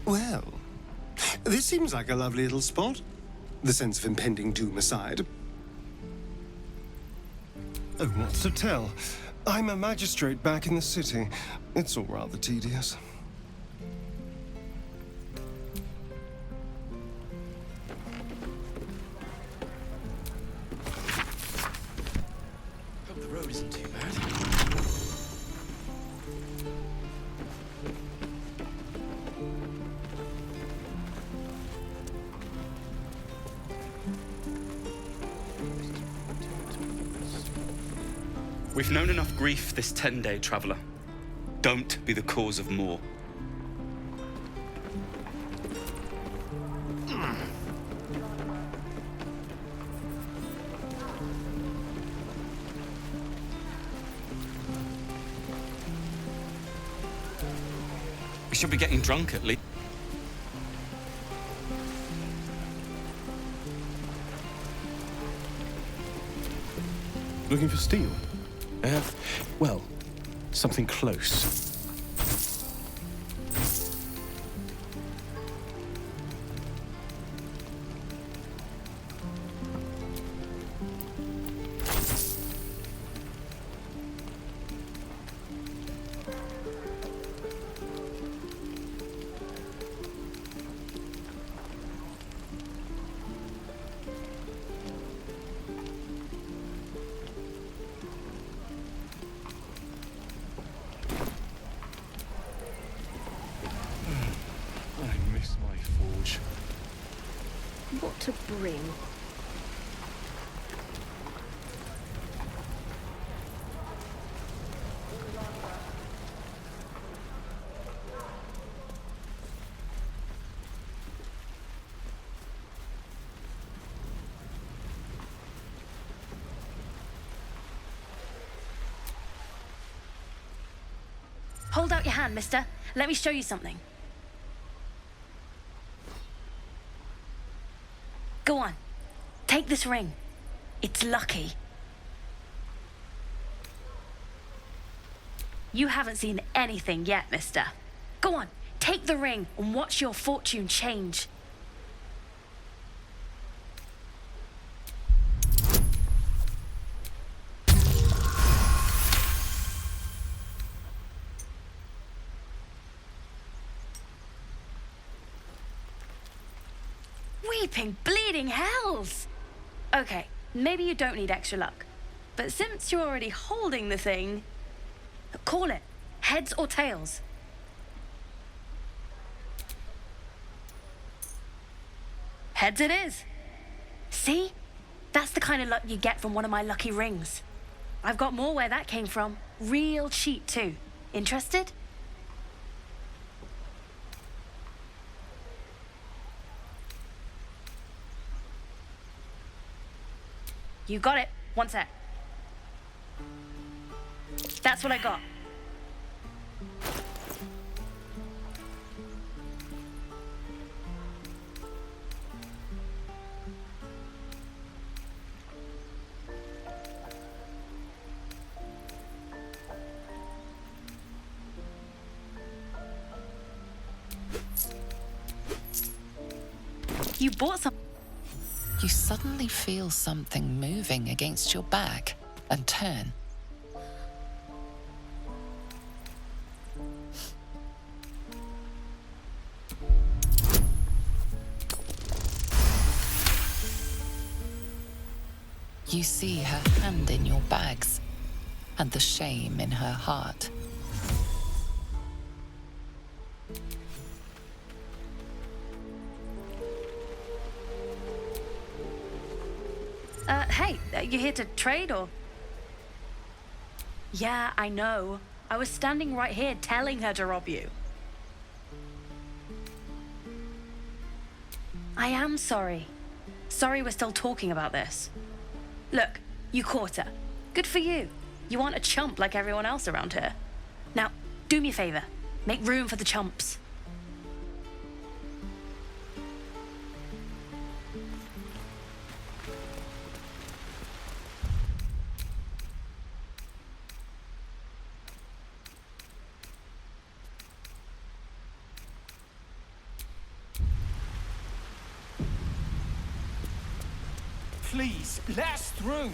Well, this seems like a lovely little spot. The sense of impending doom aside. Oh, what's to tell? I'm a magistrate back in the city. It's all rather tedious. Hope the road isn't too bad. We've known enough grief this 10-day traveler. Don't be the cause of more. We should be getting drunk at least. Looking for steel? Well, something close. What to bring? Hold out your hand, mister. Let me show you something. Go on. Take this ring. It's lucky. You haven't seen anything yet, mister. Go on. Take the ring and watch your fortune change. Weeping, bleeding hells! Okay, maybe you don't need extra luck. But since you're already holding the thing, call it. Heads or tails? Heads it is. See? That's the kind of luck you get from one of my lucky rings. I've got more where that came from. Real cheap, too. Interested? You got it. One sec. That's what I got. You bought some. You suddenly feel something moving against your back and turn. You see her hand in your bags and the shame in her heart. Hey, you here to trade or? Yeah, I know. I was standing right here telling her to rob you. I am sorry. Sorry we're still talking about this. Look, you caught her. Good for you. You aren't a chump like everyone else around here. Now, do me a favor. Make room for the chumps. Please, let us through.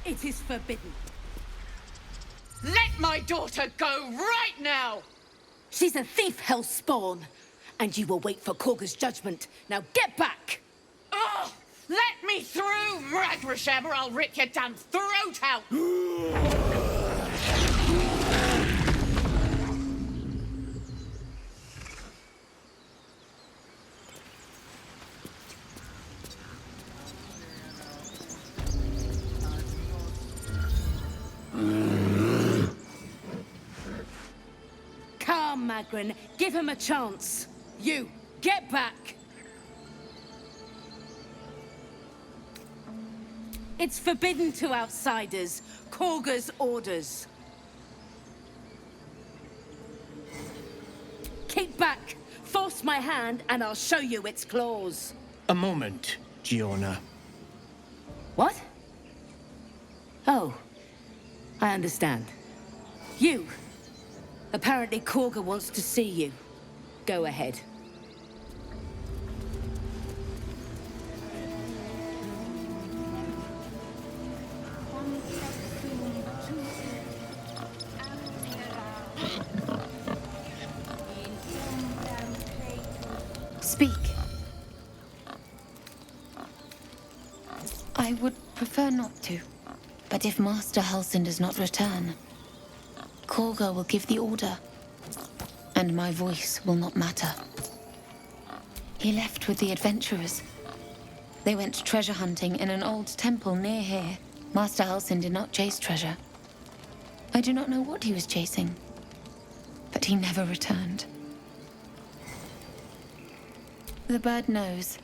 It is forbidden. Let my daughter go right now! She's a thief, hellspawn. And you will wait for Korga's judgment. Now get back! Oh, let me through, Mragrasham, or I'll rip your damn throat out! Come, Magrin, give him a chance. You, get back! It's forbidden to outsiders. Korga's orders. Keep back! Force my hand and I'll show you its claws. A moment, Giona. What? Oh, I understand. You. Apparently Korga wants to see you. Go ahead. Speak. I would prefer not to. But if Master Halsin does not return, Korga will give the order, and my voice will not matter. He left with the adventurers. They went treasure hunting in an old temple near here. Master Halsin did not chase treasure. I do not know what he was chasing, but he never returned. The bird knows.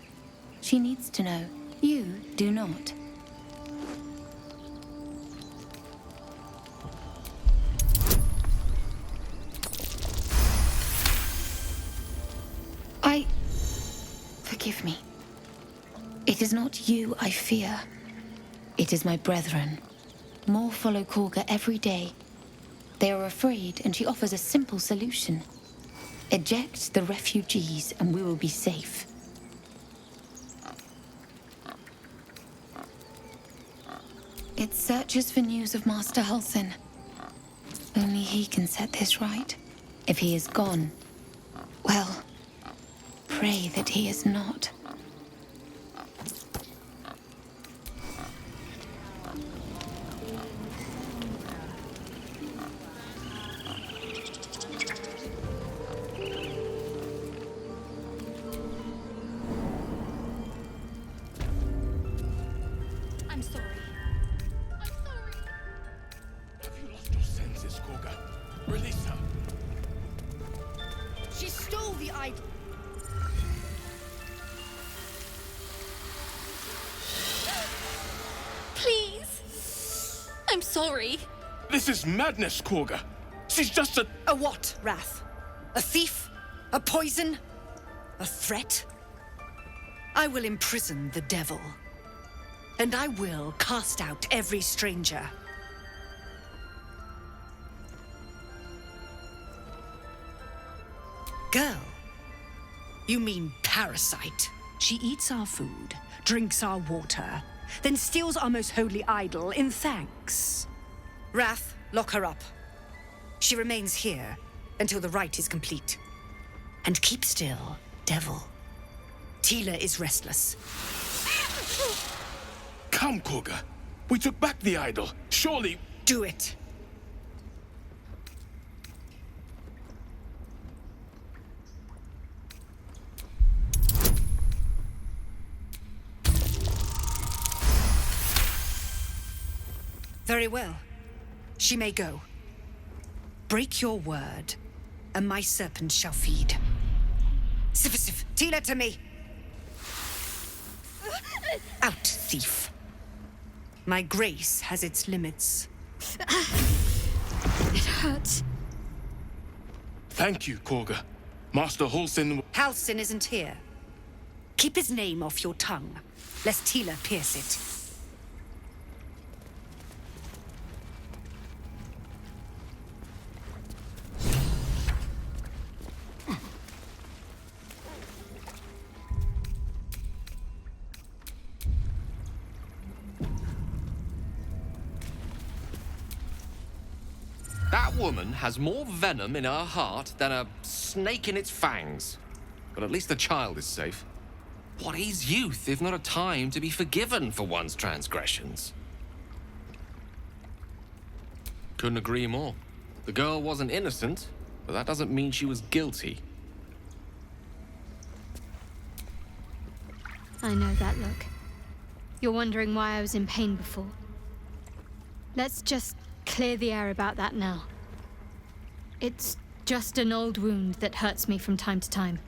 She needs to know. You do not. Forgive me. It is not you I fear. It is my brethren. More follow Korga every day. They are afraid, and she offers a simple solution. Eject the refugees, and we will be safe. It searches for news of Master Halsin. Only he can set this right. If he is gone, well, pray that he is not. I'm sorry. Have you lost your senses, Korga? Release her. She stole the idol. I'm sorry. This is madness, Korga. She's just a... A what, Wrath? A thief? A poison? A threat? I will imprison the devil. And I will cast out every stranger. Girl, you mean parasite. She eats our food, drinks our water, then steals our most holy idol in thanks. Wrath, lock her up. She remains here until the rite is complete. And keep still, devil. Tila is restless. Come, Korga. We took back the idol. Surely... Do it. Very well. She may go. Break your word, and my serpent shall feed. Sif, Tila to me! Out, thief. My grace has its limits. It hurts. Thank you, Korga. Master Halsin... Halsin isn't here. Keep his name off your tongue, lest Tila pierce it. That woman has more venom in her heart than a snake in its fangs. But at least the child is safe. What is youth if not a time to be forgiven for one's transgressions? Couldn't agree more. The girl wasn't innocent, but that doesn't mean she was guilty. I know that look. You're wondering why I was in pain before. Let's just clear the air about that now. It's just an old wound that hurts me from time to time.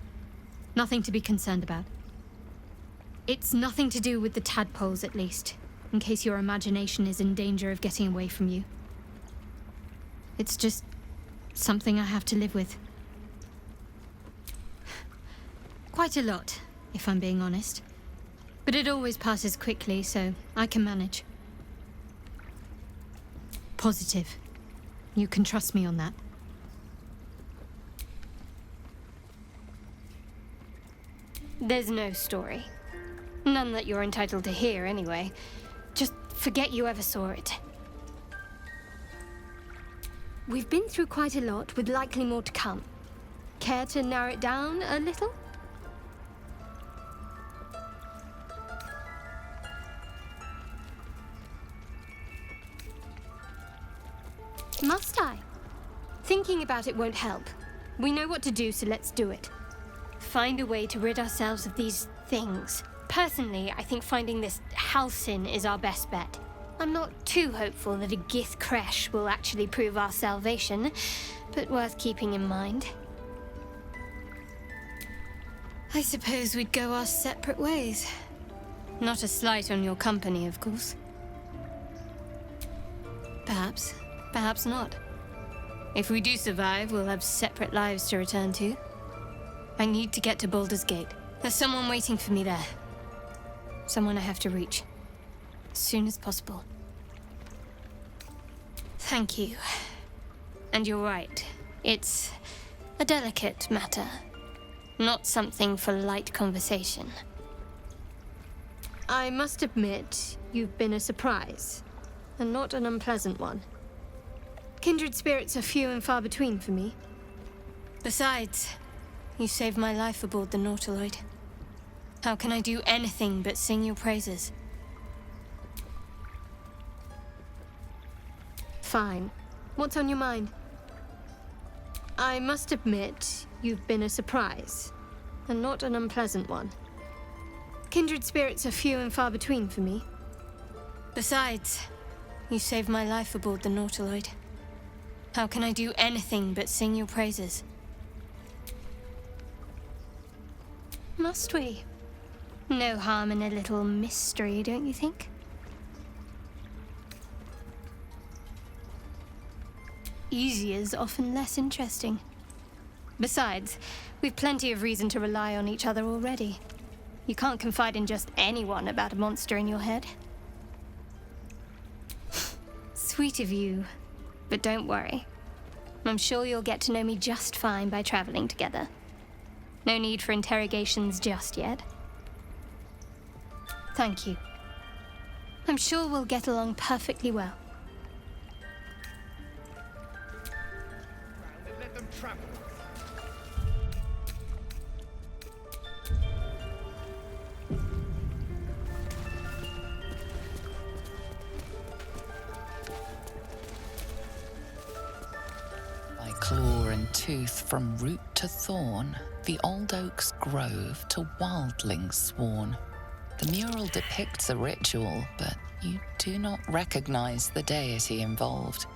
Nothing to be concerned about. It's nothing to do with the tadpoles, at least, in case your imagination is in danger of getting away from you. It's just something I have to live with. Quite a lot, if I'm being honest. But it always passes quickly, so I can manage. Positive. You can trust me on that. There's no story. None that you're entitled to hear, anyway. Just forget you ever saw it. We've been through quite a lot, with likely more to come. Care to narrow it down a little? Must I? Thinking about it won't help. We know what to do, so let's do it. Find a way to rid ourselves of these things. Personally, I think finding this Halsin is our best bet. I'm not too hopeful that a Gith Kresh will actually prove our salvation, but worth keeping in mind. I suppose we'd go our separate ways. Not a slight on your company, of course. Perhaps. Perhaps not. If we do survive, we'll have separate lives to return to. I need to get to Baldur's Gate. There's someone waiting for me there. Someone I have to reach. As soon as possible. Thank you. And you're right. It's a delicate matter. Not something for light conversation. I must admit, you've been a surprise. And not an unpleasant one. Kindred spirits are few and far between for me. Besides, you saved my life aboard the Nautiloid. How can I do anything but sing your praises? Fine. What's on your mind? I must admit, you've been a surprise. And not an unpleasant one. Kindred spirits are few and far between for me. Besides, you saved my life aboard the Nautiloid. How can I do anything but sing your praises? Must we? No harm in a little mystery, don't you think? easier's often less interesting. Besides, we've plenty of reason to rely on each other already. You can't confide in just anyone about a monster in your head. Sweet of you, but don't worry. I'm sure you'll get to know me just fine by traveling together. No need for interrogations just yet. Thank you. I'm sure we'll get along perfectly well. Let them travel. By claw and tooth from root to thorn, the old oak's grove to wildlings sworn. The mural depicts a ritual, but you do not recognize the deity involved.